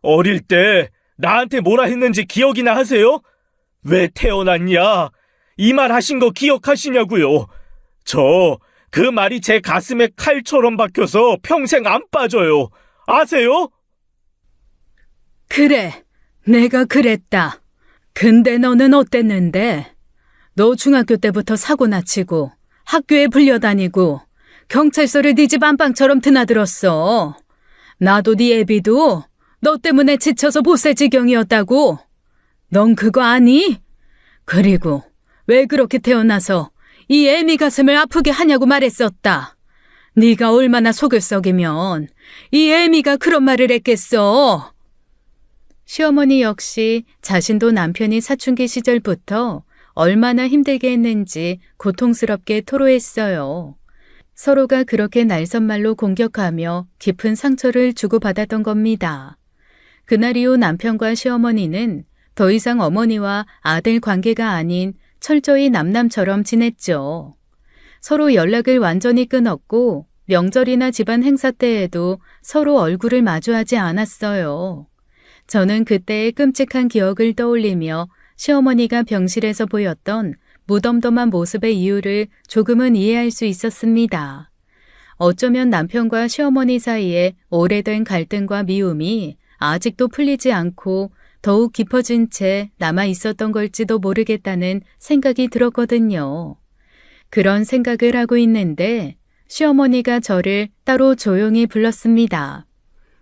Speaker 2: 어릴 때 나한테 뭐라 했는지 기억이나 하세요? 왜 태어났냐? 이 말 하신 거 기억하시냐고요? 저 그 말이 제 가슴에 칼처럼 박혀서 평생 안 빠져요. 아세요?
Speaker 1: 그래, 내가 그랬다. 근데 너는 어땠는데? 너 중학교 때부터 사고나 치고 학교에 불려다니고 경찰서를 네 집 안방처럼 드나들었어. 나도 네 애비도 너 때문에 지쳐서 못 살 지경이었다고. 넌 그거 아니? 그리고 왜 그렇게 태어나서 이 애미 가슴을 아프게 하냐고 말했었다. 네가 얼마나 속을 썩이면 이 애미가 그런 말을 했겠어. 시어머니 역시 자신도 남편이 사춘기 시절부터 얼마나 힘들게 했는지 고통스럽게 토로했어요. 서로가 그렇게 날선말로 공격하며 깊은 상처를 주고받았던 겁니다. 그날 이후 남편과 시어머니는 더 이상 어머니와 아들 관계가 아닌 철저히 남남처럼 지냈죠. 서로 연락을 완전히 끊었고 명절이나 집안 행사 때에도 서로 얼굴을 마주하지 않았어요. 저는 그때의 끔찍한 기억을 떠올리며 시어머니가 병실에서 보였던 무덤덤한 모습의 이유를 조금은 이해할 수 있었습니다. 어쩌면 남편과 시어머니 사이에 오래된 갈등과 미움이 아직도 풀리지 않고 더욱 깊어진 채 남아 있었던 걸지도 모르겠다는 생각이 들었거든요. 그런 생각을 하고 있는데 시어머니가 저를 따로 조용히 불렀습니다.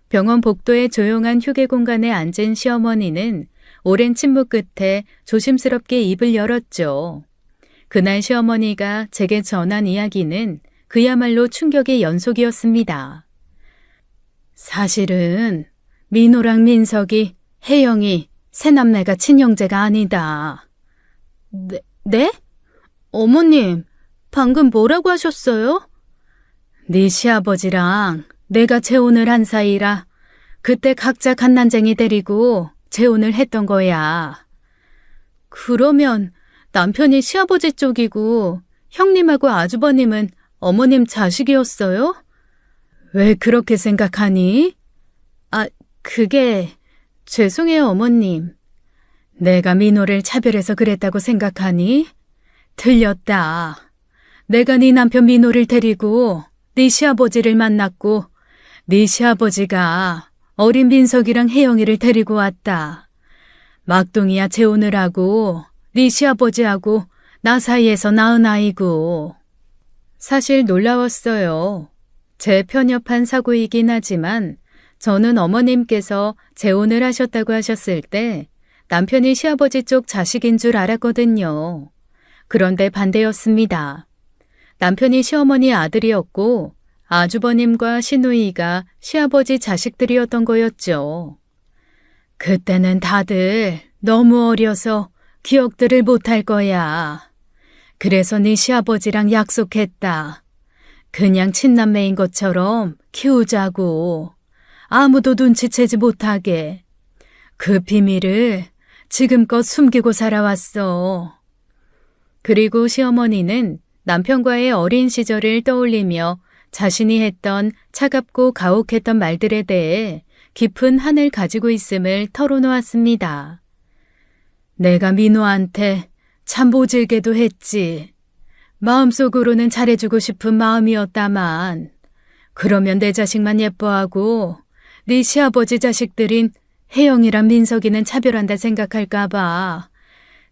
Speaker 1: 병원 복도의 조용한 휴게 공간에 앉은 시어머니는 오랜 침묵 끝에 조심스럽게 입을 열었죠. 그날 시어머니가 제게 전한 이야기는 그야말로 충격의 연속이었습니다. 사실은 민호랑 민석이, 혜영이 새남매가 친형제가 아니다. 네? 어머님, 방금 뭐라고 하셨어요? 네 시아버지랑 내가 재혼을 한 사이라 그때 각자 갓난쟁이 데리고 재혼을 했던 거야. 그러면 남편이 시아버지 쪽이고 형님하고 아주버님은 어머님 자식이었어요? 왜 그렇게 생각하니? 그게 죄송해요, 어머님. 내가 민호를 차별해서 그랬다고 생각하니? 틀렸다. 내가 네 남편 민호를 데리고 네 시아버지를 만났고 네 시아버지가 어린 민석이랑 혜영이를 데리고 왔다. 막둥이야 재혼을 하고 네 시아버지하고 나 사이에서 낳은 아이고. 사실 놀라웠어요. 제 편협한 사고이긴 하지만 저는 어머님께서 재혼을 하셨다고 하셨을 때 남편이 시아버지 쪽 자식인 줄 알았거든요. 그런데 반대였습니다. 남편이 시어머니 아들이었고 아주버님과 시누이가 시아버지 자식들이었던 거였죠. 그때는 다들 너무 어려서 기억들을 못할 거야. 그래서 네 시아버지랑 약속했다. 그냥 친남매인 것처럼 키우자고. 아무도 눈치채지 못하게. 그 비밀을 지금껏 숨기고 살아왔어. 그리고 시어머니는 남편과의 어린 시절을 떠올리며 자신이 했던 차갑고 가혹했던 말들에 대해 깊은 한을 가지고 있음을 털어놓았습니다. 내가 민호한테 참 모질게도 했지. 마음속으로는 잘해주고 싶은 마음이었다만 그러면 내 자식만 예뻐하고 네 시아버지 자식들인 혜영이랑 민석이는 차별한다 생각할까봐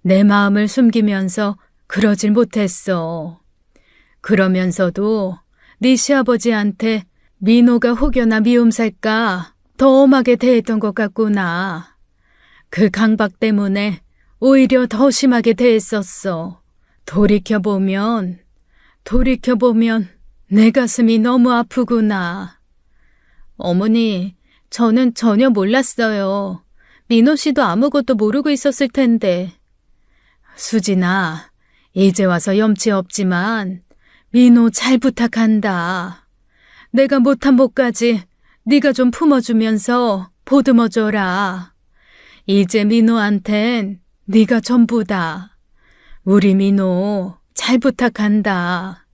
Speaker 1: 내 마음을 숨기면서 그러질 못했어. 그러면서도 네 시아버지한테 민호가 혹여나 미움 살까 더 엄하게 대했던 것 같구나. 그 강박 때문에 오히려 더 심하게 대했었어. 돌이켜보면 내 가슴이 너무 아프구나. 어머니, 저는 전혀 몰랐어요. 민호 씨도 아무것도 모르고 있었을 텐데. 수진아, 이제 와서 염치 없지만 민호 잘 부탁한다. 내가 못한 복까지 네가 좀 품어주면서 보듬어줘라. 이제 민호한텐 네가 전부다. 우리 민호 잘 부탁한다.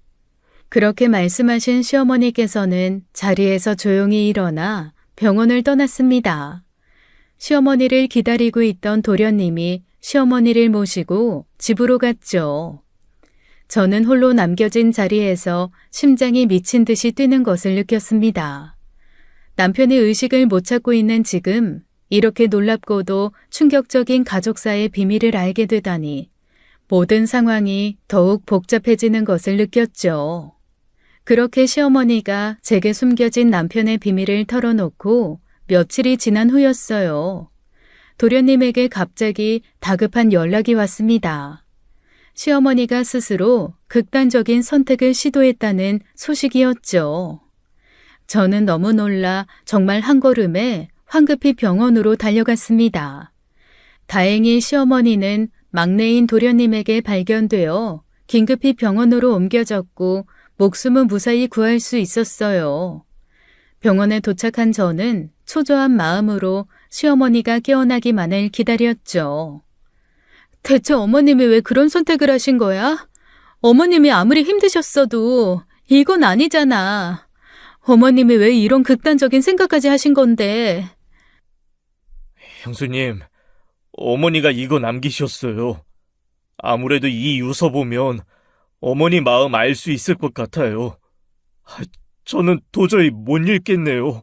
Speaker 1: 그렇게 말씀하신 시어머니께서는 자리에서 조용히 일어나 병원을 떠났습니다. 시어머니를 기다리고 있던 도련님이 시어머니를 모시고 집으로 갔죠. 저는 홀로 남겨진 자리에서 심장이 미친 듯이 뛰는 것을 느꼈습니다. 남편이 의식을 못 찾고 있는 지금 이렇게 놀랍고도 충격적인 가족사의 비밀을 알게 되다니 모든 상황이 더욱 복잡해지는 것을 느꼈죠. 그렇게 시어머니가 제게 숨겨진 남편의 비밀을 털어놓고 며칠이 지난 후였어요. 도련님에게 갑자기 다급한 연락이 왔습니다. 시어머니가 스스로 극단적인 선택을 시도했다는 소식이었죠. 저는 너무 놀라 정말 한 걸음에 황급히 병원으로 달려갔습니다. 다행히 시어머니는 막내인 도련님에게 발견되어 긴급히 병원으로 옮겨졌고 목숨은 무사히 구할 수 있었어요. 병원에 도착한 저는 초조한 마음으로 시어머니가 깨어나기만을 기다렸죠. 대체 어머님이 왜 그런 선택을 하신 거야? 어머님이 아무리 힘드셨어도 이건 아니잖아. 어머님이 왜 이런 극단적인 생각까지 하신 건데.
Speaker 2: 형수님, 어머니가 이거 남기셨어요. 아무래도 이 유서 보면 어머니 마음 알 수 있을 것 같아요. 저는 도저히 못 읽겠네요.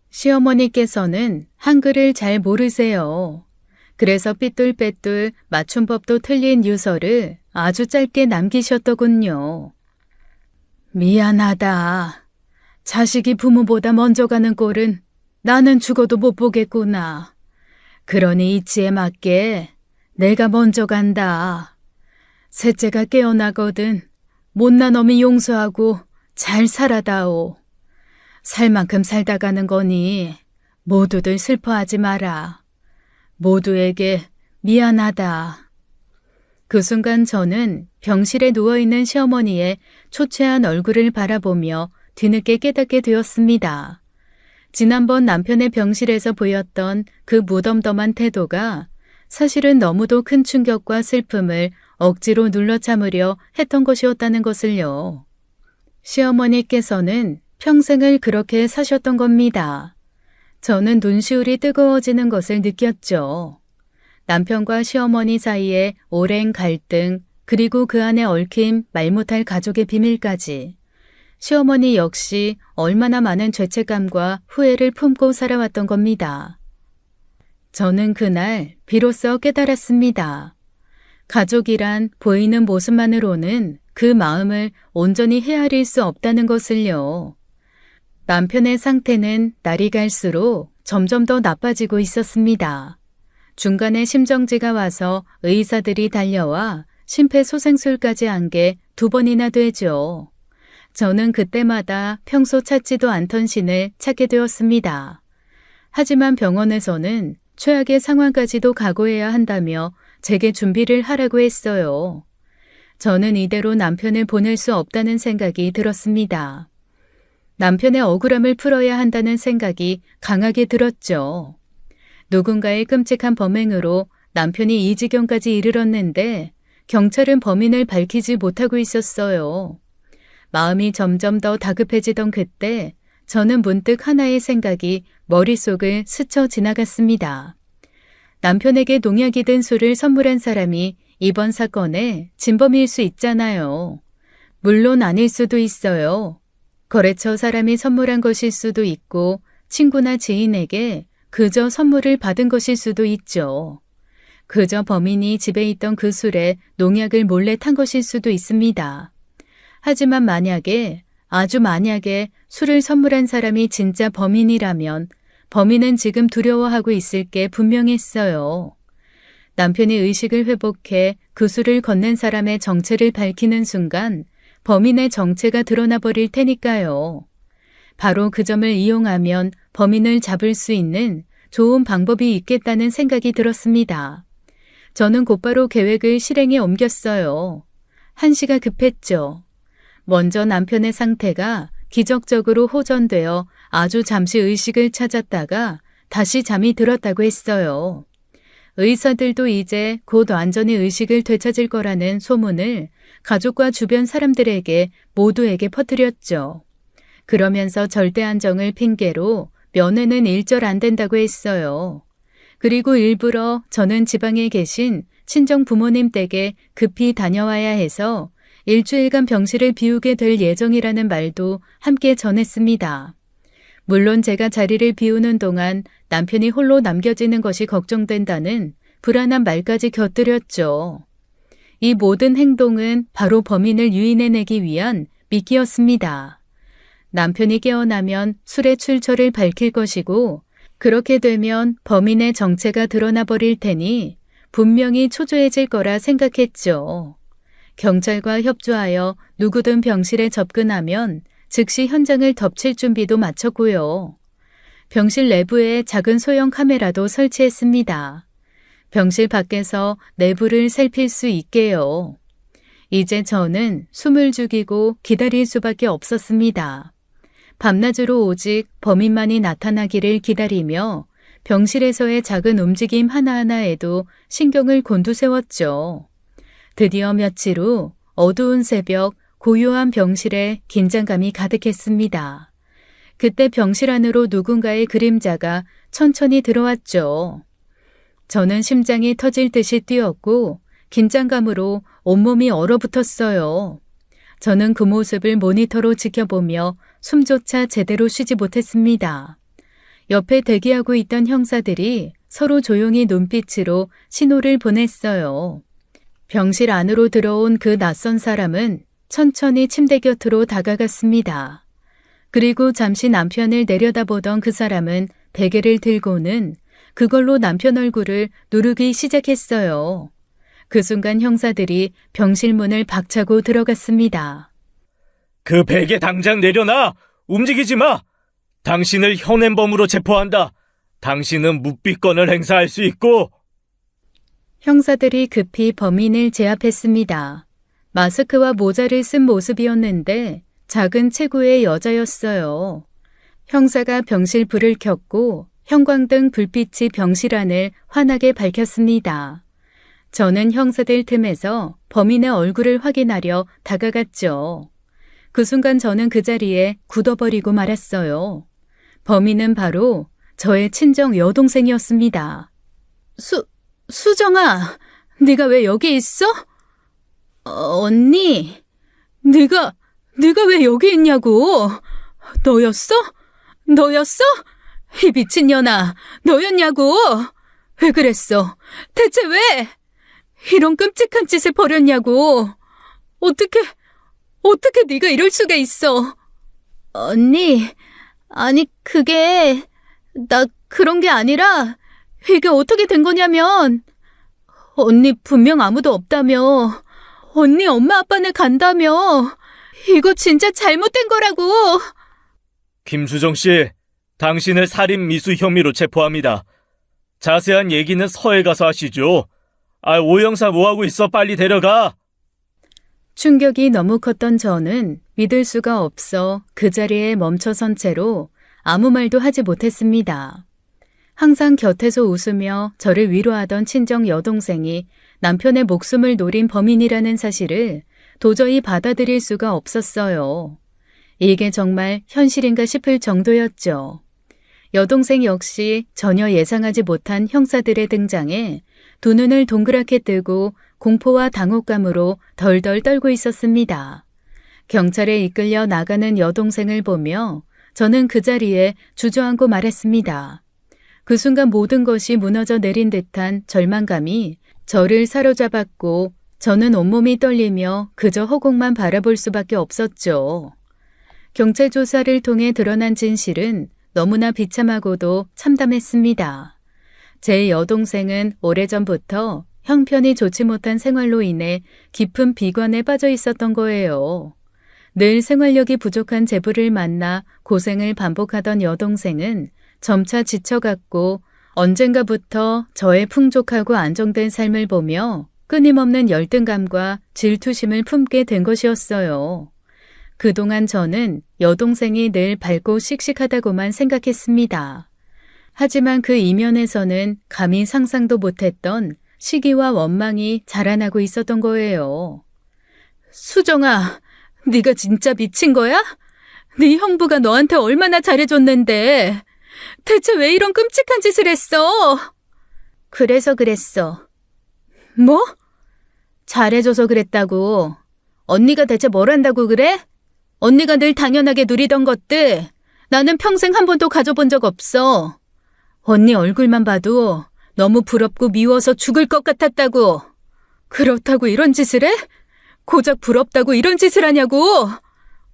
Speaker 1: 시어머니께서는 한글을 잘 모르세요. 그래서 삐뚤빼뚤 맞춤법도 틀린 유서를 아주 짧게 남기셨더군요. 미안하다. 자식이 부모보다 먼저 가는 꼴은 나는 죽어도 못 보겠구나. 그러니 이치에 맞게 내가 먼저 간다. 셋째가 깨어나거든 못난 어미 용서하고 잘 살아다오. 살 만큼 살다 가는 거니 모두들 슬퍼하지 마라. 모두에게 미안하다. 그 순간 저는 병실에 누워있는 시어머니의 초췌한 얼굴을 바라보며 뒤늦게 깨닫게 되었습니다. 지난번 남편의 병실에서 보였던 그 무덤덤한 태도가 사실은 너무도 큰 충격과 슬픔을 억지로 눌러 참으려 했던 것이었다는 것을요. 시어머니께서는 평생을 그렇게 사셨던 겁니다. 저는 눈시울이 뜨거워지는 것을 느꼈죠. 남편과 시어머니 사이에 오랜 갈등, 그리고 그 안에 얽힌 말 못할 가족의 비밀까지. 시어머니 역시 얼마나 많은 죄책감과 후회를 품고 살아왔던 겁니다. 저는 그날 비로소 깨달았습니다. 가족이란 보이는 모습만으로는 그 마음을 온전히 헤아릴 수 없다는 것을요. 남편의 상태는 날이 갈수록 점점 더 나빠지고 있었습니다. 중간에 심정지가 와서 의사들이 달려와 심폐소생술까지 한 게 2번이나 되죠. 저는 그때마다 평소 찾지도 않던 신을 찾게 되었습니다. 하지만 병원에서는 최악의 상황까지도 각오해야 한다며 제게 준비를 하라고 했어요. 저는 이대로 남편을 보낼 수 없다는 생각이 들었습니다. 남편의 억울함을 풀어야 한다는 생각이 강하게 들었죠. 누군가의 끔찍한 범행으로 남편이 이 지경까지 이르렀는데 경찰은 범인을 밝히지 못하고 있었어요. 마음이 점점 더 다급해지던 그때 저는 문득 하나의 생각이 머릿속을 스쳐 지나갔습니다. 남편에게 농약이 든 술을 선물한 사람이 이번 사건의 진범일 수 있잖아요. 물론 아닐 수도 있어요. 거래처 사람이 선물한 것일 수도 있고 친구나 지인에게 그저 선물을 받은 것일 수도 있죠. 그저 범인이 집에 있던 그 술에 농약을 몰래 탄 것일 수도 있습니다. 하지만 만약에, 아주 만약에 술을 선물한 사람이 진짜 범인이라면 범인은 지금 두려워하고 있을 게 분명했어요. 남편이 의식을 회복해 그 술을 건넨 사람의 정체를 밝히는 순간 범인의 정체가 드러나 버릴 테니까요. 바로 그 점을 이용하면 범인을 잡을 수 있는 좋은 방법이 있겠다는 생각이 들었습니다. 저는 곧바로 계획을 실행에 옮겼어요. 한시가 급했죠. 먼저 남편의 상태가 기적적으로 호전되어 아주 잠시 의식을 찾았다가 다시 잠이 들었다고 했어요. 의사들도 이제 곧 완전히 의식을 되찾을 거라는 소문을 가족과 주변 사람들에게 모두에게 퍼뜨렸죠. 그러면서 절대 안정을 핑계로 면회는 일절 안 된다고 했어요. 그리고 일부러 저는 지방에 계신 친정 부모님 댁에 급히 다녀와야 해서 일주일간 병실을 비우게 될 예정이라는 말도 함께 전했습니다. 물론 제가 자리를 비우는 동안 남편이 홀로 남겨지는 것이 걱정된다는 불안한 말까지 곁들였죠. 이 모든 행동은 바로 범인을 유인해내기 위한 미끼였습니다. 남편이 깨어나면 술의 출처를 밝힐 것이고 그렇게 되면 범인의 정체가 드러나 버릴 테니 분명히 초조해질 거라 생각했죠. 경찰과 협조하여 누구든 병실에 접근하면 즉시 현장을 덮칠 준비도 마쳤고요. 병실 내부에 작은 소형 카메라도 설치했습니다. 병실 밖에서 내부를 살필 수 있게요. 이제 저는 숨을 죽이고 기다릴 수밖에 없었습니다. 밤낮으로 오직 범인만이 나타나기를 기다리며 병실에서의 작은 움직임 하나하나에도 신경을 곤두세웠죠. 드디어 며칠 후 어두운 새벽 고요한 병실에 긴장감이 가득했습니다. 그때 병실 안으로 누군가의 그림자가 천천히 들어왔죠. 저는 심장이 터질 듯이 뛰었고 긴장감으로 온몸이 얼어붙었어요. 저는 그 모습을 모니터로 지켜보며 숨조차 제대로 쉬지 못했습니다. 옆에 대기하고 있던 형사들이 서로 조용히 눈빛으로 신호를 보냈어요. 병실 안으로 들어온 그 낯선 사람은 천천히 침대 곁으로 다가갔습니다. 그리고 잠시 남편을 내려다보던 그 사람은 베개를 들고는 그걸로 남편 얼굴을 누르기 시작했어요. 그 순간 형사들이 병실 문을 박차고 들어갔습니다.
Speaker 2: 그 베개 당장 내려놔! 움직이지 마! 당신을 현행범으로 체포한다. 당신은 묵비권을 행사할 수 있고.
Speaker 1: 형사들이 급히 범인을 제압했습니다. 마스크와 모자를 쓴 모습이었는데 작은 체구의 여자였어요. 형사가 병실 불을 켰고 형광등 불빛이 병실 안을 환하게 밝혔습니다. 저는 형사들 틈에서 범인의 얼굴을 확인하려 다가갔죠. 그 순간 저는 그 자리에 굳어버리고 말았어요. 범인은 바로 저의 친정 여동생이었습니다. 수정아, 네가 왜 여기 있어? 언니, 네가 왜 여기 있냐고? 너였어? 이 미친년아, 너였냐고? 왜 그랬어? 대체 왜? 이런 끔찍한 짓을 벌였냐고? 어떻게 네가 이럴 수가 있어? 언니, 아니 나 그런 게 아니라 이게 어떻게 된 거냐면 언니 분명 아무도 없다며. 언니 엄마 아빠네 간다며. 이거 진짜 잘못된 거라고.
Speaker 2: 김수정 씨, 당신을 살인 미수 혐의로 체포합니다. 자세한 얘기는 서에 가서 하시죠. 오 형사 뭐하고 있어? 빨리 데려가.
Speaker 1: 충격이 너무 컸던 저는 믿을 수가 없어 그 자리에 멈춰선 채로 아무 말도 하지 못했습니다. 항상 곁에서 웃으며 저를 위로하던 친정 여동생이 남편의 목숨을 노린 범인이라는 사실을 도저히 받아들일 수가 없었어요. 이게 정말 현실인가 싶을 정도였죠. 여동생 역시 전혀 예상하지 못한 형사들의 등장에 두 눈을 동그랗게 뜨고 공포와 당혹감으로 덜덜 떨고 있었습니다. 경찰에 이끌려 나가는 여동생을 보며 저는 그 자리에 주저앉고 말았습니다. 그 순간 모든 것이 무너져 내린 듯한 절망감이 저를 사로잡았고 저는 온몸이 떨리며 그저 허공만 바라볼 수밖에 없었죠. 경찰 조사를 통해 드러난 진실은 너무나 비참하고도 참담했습니다. 제 여동생은 오래전부터 형편이 좋지 못한 생활로 인해 깊은 비관에 빠져 있었던 거예요. 늘 생활력이 부족한 제부를 만나 고생을 반복하던 여동생은 점차 지쳐갔고 언젠가부터 저의 풍족하고 안정된 삶을 보며 끊임없는 열등감과 질투심을 품게 된 것이었어요. 그동안 저는 여동생이 늘 밝고 씩씩하다고만 생각했습니다. 하지만 그 이면에서는 감히 상상도 못했던 시기와 원망이 자라나고 있었던 거예요. 수정아, 네가 진짜 미친 거야? 네 형부가 너한테 얼마나 잘해줬는데 대체 왜 이런 끔찍한 짓을 했어? 그래서 그랬어. 뭐? 잘해줘서 그랬다고. 언니가 대체 뭘 한다고 그래? 언니가 늘 당연하게 누리던 것들 나는 평생 한 번도 가져본 적 없어. 언니 얼굴만 봐도 너무 부럽고 미워서 죽을 것 같았다고. 그렇다고 이런 짓을 해? 고작 부럽다고 이런 짓을 하냐고.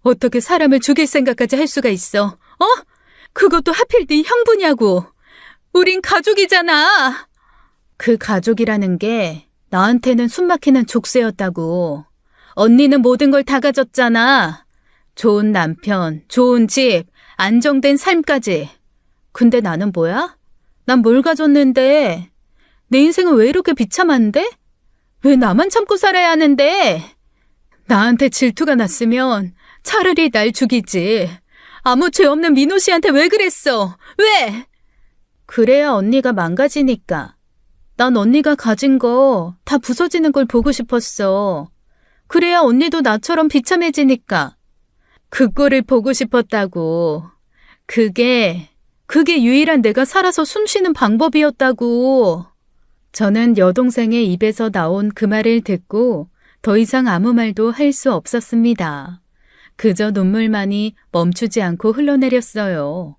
Speaker 1: 어떻게 사람을 죽일 생각까지 할 수가 있어? 그것도 하필 네 형부냐고. 우린 가족이잖아. 그 가족이라는 게 나한테는 숨막히는 족쇄였다고. 언니는 모든 걸 다 가졌잖아. 좋은 남편, 좋은 집, 안정된 삶까지. 근데 나는 뭐야? 난 뭘 가졌는데? 내 인생은 왜 이렇게 비참한데? 왜 나만 참고 살아야 하는데? 나한테 질투가 났으면 차라리 날 죽이지. 아무 죄 없는 민호 씨한테 왜 그랬어? 왜? 그래야 언니가 망가지니까. 난 언니가 가진 거 다 부서지는 걸 보고 싶었어. 그래야 언니도 나처럼 비참해지니까. 그거를 보고 싶었다고. 그게 유일한 내가 살아서 숨 쉬는 방법이었다고. 저는 여동생의 입에서 나온 그 말을 듣고 더 이상 아무 말도 할 수 없었습니다. 그저 눈물만이 멈추지 않고 흘러내렸어요.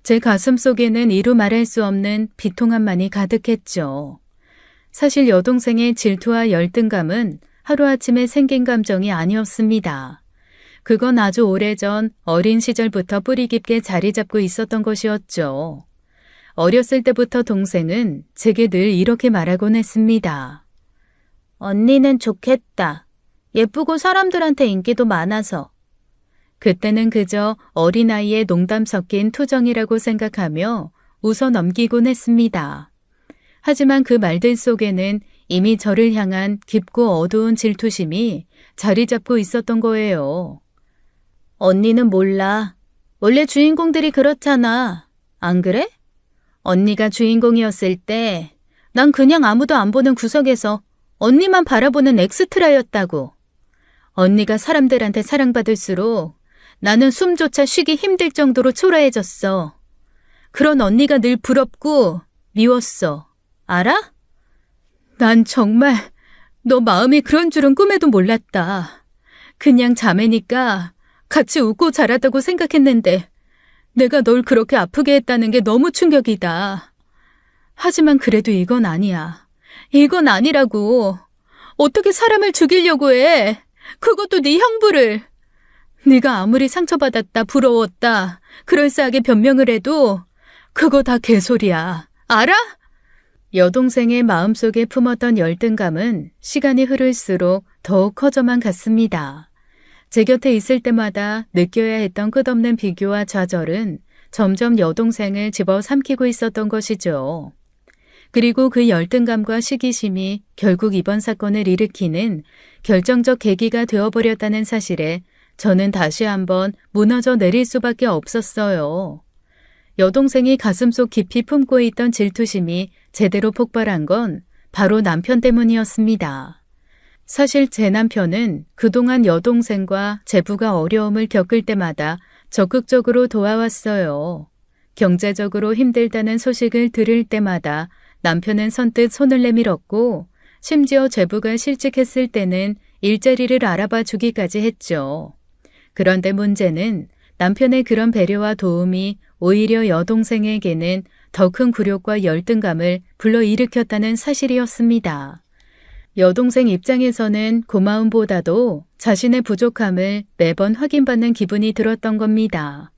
Speaker 1: 제 가슴 속에는 이루 말할 수 없는 비통함만이 가득했죠. 사실 여동생의 질투와 열등감은 하루아침에 생긴 감정이 아니었습니다. 그건 아주 오래전 어린 시절부터 뿌리 깊게 자리 잡고 있었던 것이었죠. 어렸을 때부터 동생은 제게 늘 이렇게 말하곤 했습니다. 언니는 좋겠다. 예쁘고 사람들한테 인기도 많아서. 그때는 그저 어린아이의 농담 섞인 투정이라고 생각하며 웃어 넘기곤 했습니다. 하지만 그 말들 속에는 이미 저를 향한 깊고 어두운 질투심이 자리 잡고 있었던 거예요. 언니는 몰라. 원래 주인공들이 그렇잖아. 안 그래? 언니가 주인공이었을 때 난 그냥 아무도 안 보는 구석에서 언니만 바라보는 엑스트라였다고. 언니가 사람들한테 사랑받을수록 나는 숨조차 쉬기 힘들 정도로 초라해졌어. 그런 언니가 늘 부럽고 미웠어. 알아? 난 정말 너 마음이 그런 줄은 꿈에도 몰랐다. 그냥 자매니까 같이 웃고 자라다고 생각했는데 내가 널 그렇게 아프게 했다는 게 너무 충격이다. 하지만 그래도 이건 아니야. 이건 아니라고. 어떻게 사람을 죽이려고 해? 그것도 네 형부를. 네가 아무리 상처받았다, 부러웠다, 그럴싸하게 변명을 해도 그거 다 개소리야. 알아? 여동생의 마음속에 품었던 열등감은 시간이 흐를수록 더욱 커져만 갔습니다. 제 곁에 있을 때마다 느껴야 했던 끝없는 비교와 좌절은 점점 여동생을 집어삼키고 있었던 것이죠. 그리고 그 열등감과 시기심이 결국 이번 사건을 일으키는 결정적 계기가 되어버렸다는 사실에 저는 다시 한번 무너져 내릴 수밖에 없었어요. 여동생이 가슴속 깊이 품고 있던 질투심이 제대로 폭발한 건 바로 남편 때문이었습니다. 사실 제 남편은 그동안 여동생과 제부가 어려움을 겪을 때마다 적극적으로 도와왔어요. 경제적으로 힘들다는 소식을 들을 때마다 남편은 선뜻 손을 내밀었고 심지어 제부가 실직했을 때는 일자리를 알아봐 주기까지 했죠. 그런데 문제는 남편의 그런 배려와 도움이 오히려 여동생에게는 더 큰 굴욕과 열등감을 불러일으켰다는 사실이었습니다. 여동생 입장에서는 고마움보다도 자신의 부족함을 매번 확인받는 기분이 들었던 겁니다.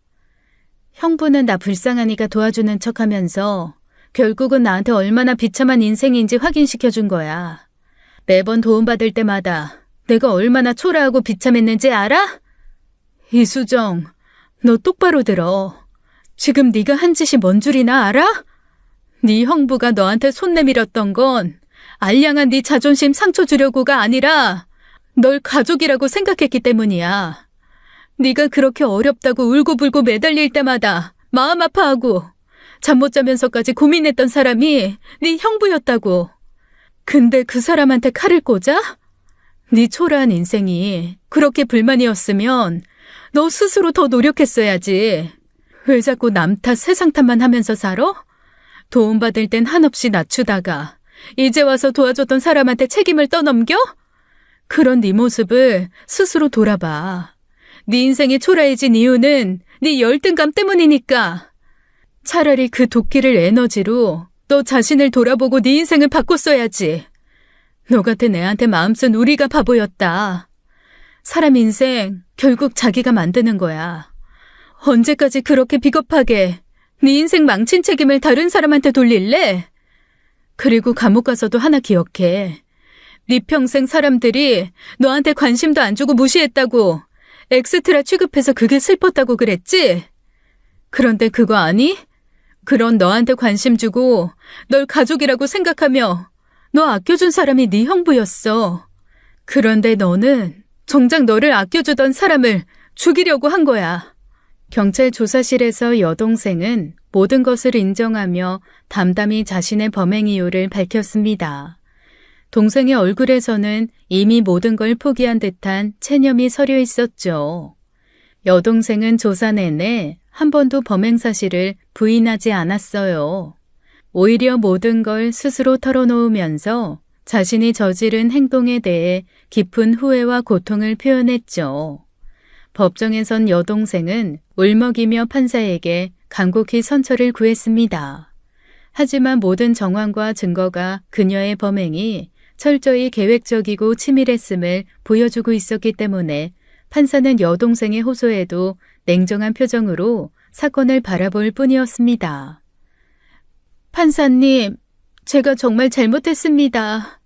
Speaker 1: 형부는 나 불쌍하니까 도와주는 척하면서 결국은 나한테 얼마나 비참한 인생인지 확인시켜준 거야. 매번 도움받을 때마다 내가 얼마나 초라하고 비참했는지 알아? 이수정, 너 똑바로 들어. 지금 네가 한 짓이 뭔 줄이나 알아? 네 형부가 너한테 손 내밀었던 건 알량한 네 자존심 상처 주려고가 아니라 널 가족이라고 생각했기 때문이야. 네가 그렇게 어렵다고 울고불고 매달릴 때마다 마음 아파하고 잠 못 자면서까지 고민했던 사람이 네 형부였다고. 근데 그 사람한테 칼을 꽂아? 네 초라한 인생이 그렇게 불만이었으면 너 스스로 더 노력했어야지. 왜 자꾸 남 탓 세상 탓만 하면서 살아? 도움받을 땐 한없이 낮추다가 이제 와서 도와줬던 사람한테 책임을 떠넘겨? 그런 네 모습을 스스로 돌아봐. 네 인생이 초라해진 이유는 네 열등감 때문이니까. 차라리 그 도끼를 에너지로 너 자신을 돌아보고 네 인생을 바꿨어야지. 너 같은 애한테 마음 쓴 우리가 바보였다. 사람 인생 결국 자기가 만드는 거야. 언제까지 그렇게 비겁하게 네 인생 망친 책임을 다른 사람한테 돌릴래? 그리고 감옥 가서도 하나 기억해. 네 평생 사람들이 너한테 관심도 안 주고 무시했다고, 엑스트라 취급해서 그게 슬펐다고 그랬지? 그런데 그거 아니? 그런 너한테 관심 주고 널 가족이라고 생각하며 너 아껴준 사람이 네 형부였어. 그런데 너는 정작 너를 아껴주던 사람을 죽이려고 한 거야. 경찰 조사실에서 여동생은 모든 것을 인정하며 담담히 자신의 범행 이유를 밝혔습니다. 동생의 얼굴에서는 이미 모든 걸 포기한 듯한 체념이 서려 있었죠. 여동생은 조사 내내 한 번도 범행 사실을 부인하지 않았어요. 오히려 모든 걸 스스로 털어놓으면서 자신이 저지른 행동에 대해 깊은 후회와 고통을 표현했죠. 법정에선 여동생은 울먹이며 판사에게 간곡히 선처를 구했습니다. 하지만 모든 정황과 증거가 그녀의 범행이 철저히 계획적이고 치밀했음을 보여주고 있었기 때문에 판사는 여동생의 호소에도 냉정한 표정으로 사건을 바라볼 뿐이었습니다. 판사님, 제가 정말 잘못했습니다.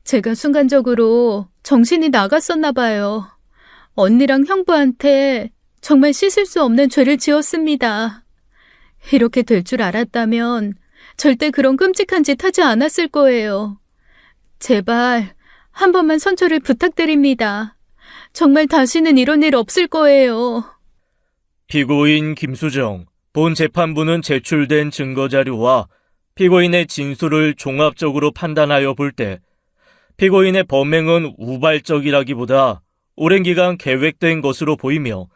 Speaker 1: 제가 순간적으로 정신이 나갔었나 봐요. 언니랑 형부한테 정말 씻을 수 없는 죄를 지었습니다. 이렇게 될 줄 알았다면 절대 그런 끔찍한 짓 하지 않았을 거예요. 제발 한 번만 선처를 부탁드립니다. 정말 다시는 이런 일 없을 거예요.
Speaker 2: 피고인 김수정, 본 재판부는 제출된 증거자료와 피고인의 진술을 종합적으로 판단하여 볼 때 피고인의 범행은 우발적이라기보다 오랜 기간 계획된 것으로 보이며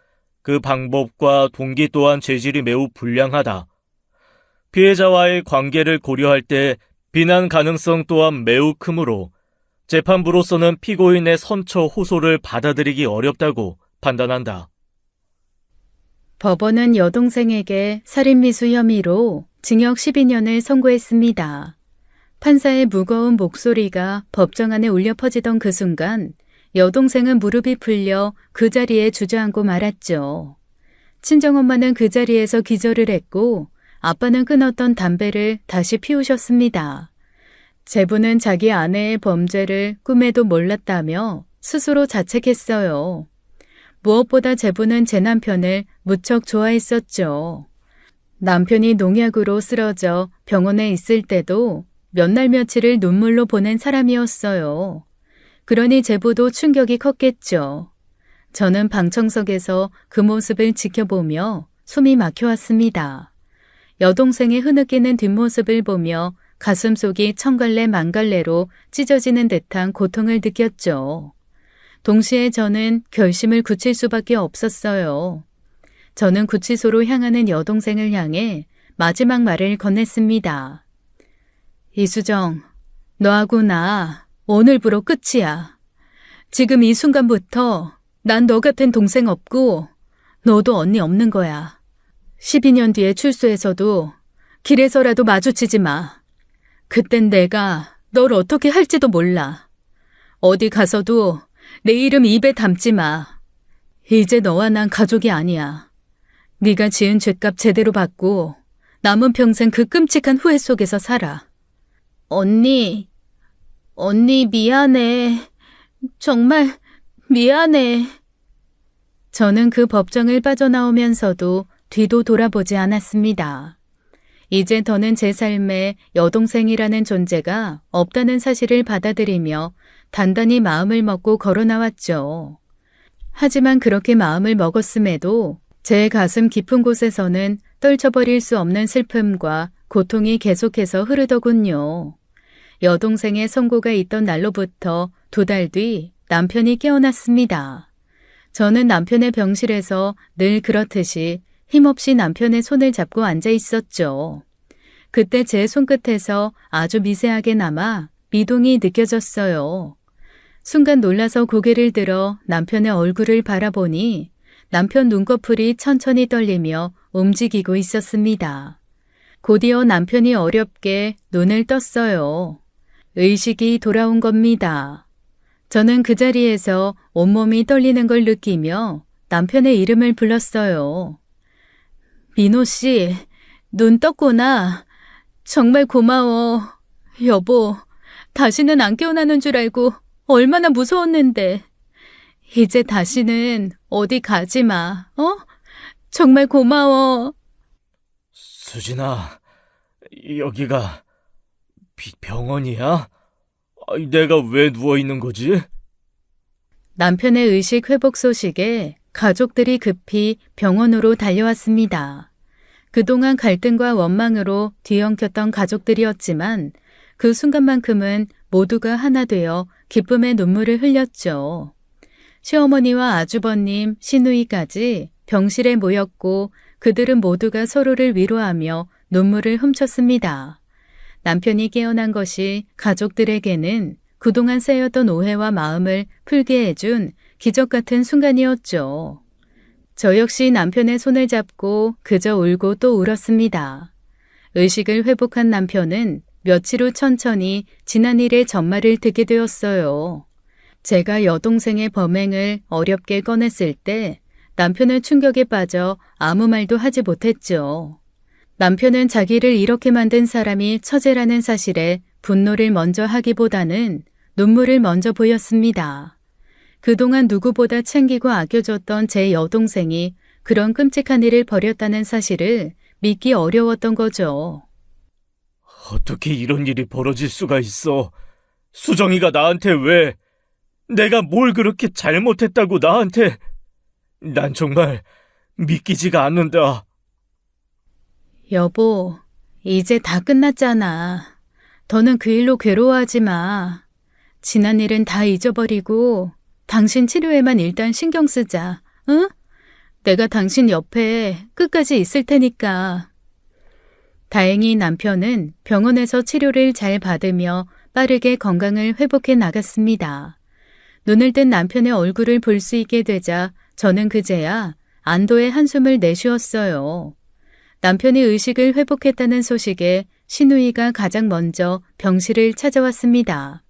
Speaker 2: 그 방법과 동기 또한 죄질이 매우 불량하다. 피해자와의 관계를 고려할 때 비난 가능성 또한 매우 크므로 재판부로서는 피고인의 선처 호소를 받아들이기 어렵다고 판단한다.
Speaker 1: 법원은 여동생에게 살인미수 혐의로 징역 12년을 선고했습니다. 판사의 무거운 목소리가 법정 안에 울려 퍼지던 그 순간 여동생은 무릎이 풀려 그 자리에 주저앉고 말았죠. 친정엄마는 그 자리에서 기절을 했고 아빠는 끊었던 담배를 다시 피우셨습니다. 제부는 자기 아내의 범죄를 꿈에도 몰랐다며 스스로 자책했어요. 무엇보다 제부는 제 남편을 무척 좋아했었죠. 남편이 농약으로 쓰러져 병원에 있을 때도 몇 날 며칠을 눈물로 보낸 사람이었어요. 그러니 제부도 충격이 컸겠죠. 저는 방청석에서 그 모습을 지켜보며 숨이 막혀왔습니다. 여동생의 흐느끼는 뒷모습을 보며 가슴속이 천갈래 만갈래로 찢어지는 듯한 고통을 느꼈죠. 동시에 저는 결심을 굳힐 수밖에 없었어요. 저는 구치소로 향하는 여동생을 향해 마지막 말을 건넸습니다. 이수정, 너하고 나 오늘부로 끝이야. 지금 이 순간부터 난 너 같은 동생 없고 너도 언니 없는 거야. 12년 뒤에 출소해서도 길에서라도 마주치지 마. 그땐 내가 널 어떻게 할지도 몰라. 어디 가서도 내 이름 입에 담지 마. 이제 너와 난 가족이 아니야. 네가 지은 죄값 제대로 받고 남은 평생 그 끔찍한 후회 속에서 살아. 언니 미안해. 정말 미안해. 저는 그 법정을 빠져나오면서도 뒤도 돌아보지 않았습니다. 이제 더는 제 삶에 여동생이라는 존재가 없다는 사실을 받아들이며 단단히 마음을 먹고 걸어 나왔죠. 하지만 그렇게 마음을 먹었음에도 제 가슴 깊은 곳에서는 떨쳐버릴 수 없는 슬픔과 고통이 계속해서 흐르더군요. 여동생의 선고가 있던 날로부터 2달 뒤 남편이 깨어났습니다. 저는 남편의 병실에서 늘 그렇듯이 힘없이 남편의 손을 잡고 앉아 있었죠. 그때 제 손끝에서 아주 미세하게나마 미동이 느껴졌어요. 순간 놀라서 고개를 들어 남편의 얼굴을 바라보니 남편 눈꺼풀이 천천히 떨리며 움직이고 있었습니다. 곧이어 남편이 어렵게 눈을 떴어요. 의식이 돌아온 겁니다. 저는 그 자리에서 온몸이 떨리는 걸 느끼며 남편의 이름을 불렀어요. 민호 씨, 눈 떴구나. 정말 고마워. 여보, 다시는 안 깨어나는 줄 알고 얼마나 무서웠는데. 이제 다시는 어디 가지 마, 어? 정말 고마워.
Speaker 2: 수진아, 여기가 병원이야? 내가 왜 누워있는 거지?
Speaker 1: 남편의 의식 회복 소식에 가족들이 급히 병원으로 달려왔습니다. 그동안 갈등과 원망으로 뒤엉켰던 가족들이었지만 그 순간만큼은 모두가 하나 되어 기쁨의 눈물을 흘렸죠. 시어머니와 아주버님, 시누이까지 병실에 모였고 그들은 모두가 서로를 위로하며 눈물을 훔쳤습니다. 남편이 깨어난 것이 가족들에게는 그동안 쌓였던 오해와 마음을 풀게 해준 기적 같은 순간이었죠. 저 역시 남편의 손을 잡고 그저 울고 또 울었습니다. 의식을 회복한 남편은 며칠 후 천천히 지난 일의 전말을 듣게 되었어요. 제가 여동생의 범행을 어렵게 꺼냈을 때 남편은 충격에 빠져 아무 말도 하지 못했죠. 남편은 자기를 이렇게 만든 사람이 처제라는 사실에 분노를 먼저 하기보다는 눈물을 먼저 보였습니다. 그동안 누구보다 챙기고 아껴줬던 제 여동생이 그런 끔찍한 일을 벌였다는 사실을 믿기 어려웠던 거죠.
Speaker 2: 어떻게 이런 일이 벌어질 수가 있어? 수정이가 나한테 왜? 내가 뭘 그렇게 잘못했다고 나한테? 난 정말 믿기지가 않는다.
Speaker 1: 여보, 이제 다 끝났잖아. 더는 그 일로 괴로워하지 마. 지난 일은 다 잊어버리고 당신 치료에만 일단 신경 쓰자, 응? 내가 당신 옆에 끝까지 있을 테니까. 다행히 남편은 병원에서 치료를 잘 받으며 빠르게 건강을 회복해 나갔습니다. 눈을 뜬 남편의 얼굴을 볼 수 있게 되자 저는 그제야 안도의 한숨을 내쉬었어요. 남편이 의식을 회복했다는 소식에 시누이가 가장 먼저 병실을 찾아왔습니다.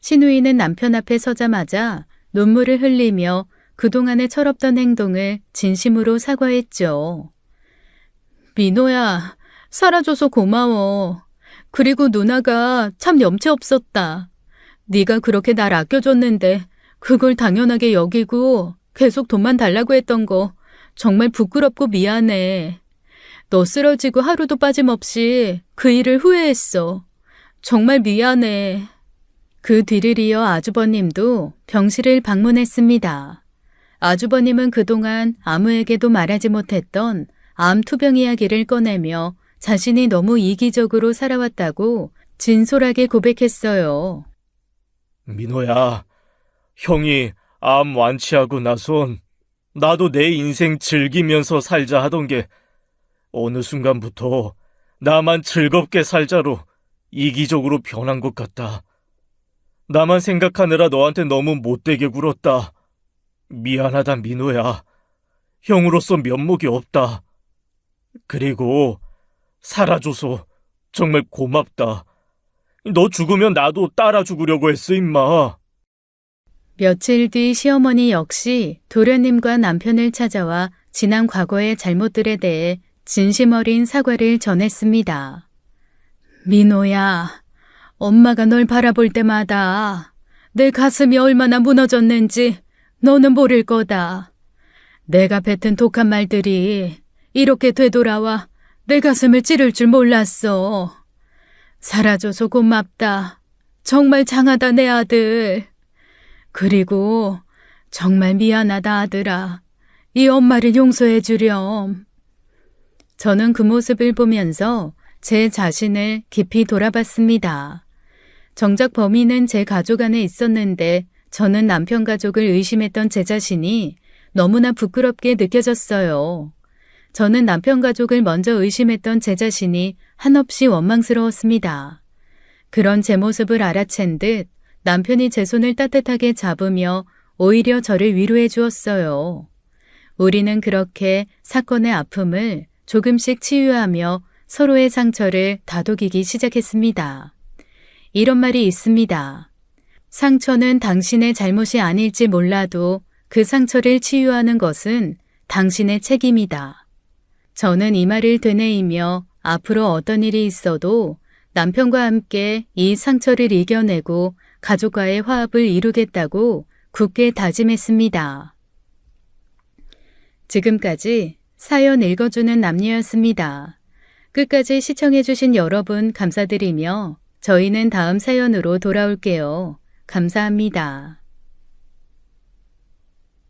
Speaker 1: 시누이는 남편 앞에 서자마자 눈물을 흘리며 그동안의 철없던 행동을 진심으로 사과했죠. 민호야, 살아줘서 고마워. 그리고 누나가 참 염치 없었다. 네가 그렇게 날 아껴줬는데 그걸 당연하게 여기고 계속 돈만 달라고 했던 거 정말 부끄럽고 미안해. 너 쓰러지고 하루도 빠짐없이 그 일을 후회했어. 정말 미안해. 그 뒤를 이어 아주버님도 병실을 방문했습니다. 아주버님은 그동안 아무에게도 말하지 못했던 암 투병 이야기를 꺼내며 자신이 너무 이기적으로 살아왔다고 진솔하게 고백했어요.
Speaker 2: 민호야, 형이 암 완치하고 나선 나도 내 인생 즐기면서 살자 하던 게 어느 순간부터 나만 즐겁게 살자로 이기적으로 변한 것 같다. 나만 생각하느라 너한테 너무 못되게 굴었다. 미안하다, 민호야. 형으로서 면목이 없다. 그리고 살아줘서 정말 고맙다. 너 죽으면 나도 따라 죽으려고 했어, 임마.
Speaker 1: 며칠 뒤 시어머니 역시 도련님과 남편을 찾아와 지난 과거의 잘못들에 대해 진심 어린 사과를 전했습니다. 민호야, 엄마가 널 바라볼 때마다 내 가슴이 얼마나 무너졌는지 너는 모를 거다. 내가 뱉은 독한 말들이 이렇게 되돌아와 내 가슴을 찌를 줄 몰랐어. 살아줘서 고맙다. 정말 장하다, 내 아들. 그리고 정말 미안하다, 아들아. 이 엄마를 용서해 주렴. 저는 그 모습을 보면서 제 자신을 깊이 돌아봤습니다. 정작 범인은 제 가족 안에 있었는데 저는 남편 가족을 의심했던 제 자신이 너무나 부끄럽게 느껴졌어요. 저는 남편 가족을 먼저 의심했던 제 자신이 한없이 원망스러웠습니다. 그런 제 모습을 알아챈 듯 남편이 제 손을 따뜻하게 잡으며 오히려 저를 위로해 주었어요. 우리는 그렇게 사건의 아픔을 조금씩 치유하며 서로의 상처를 다독이기 시작했습니다. 이런 말이 있습니다. 상처는 당신의 잘못이 아닐지 몰라도 그 상처를 치유하는 것은 당신의 책임이다. 저는 이 말을 되뇌이며 앞으로 어떤 일이 있어도 남편과 함께 이 상처를 이겨내고 가족과의 화합을 이루겠다고 굳게 다짐했습니다. 지금까지 사연 읽어주는 남녀였습니다. 끝까지 시청해주신 여러분 감사드리며 저희는 다음 사연으로 돌아올게요. 감사합니다.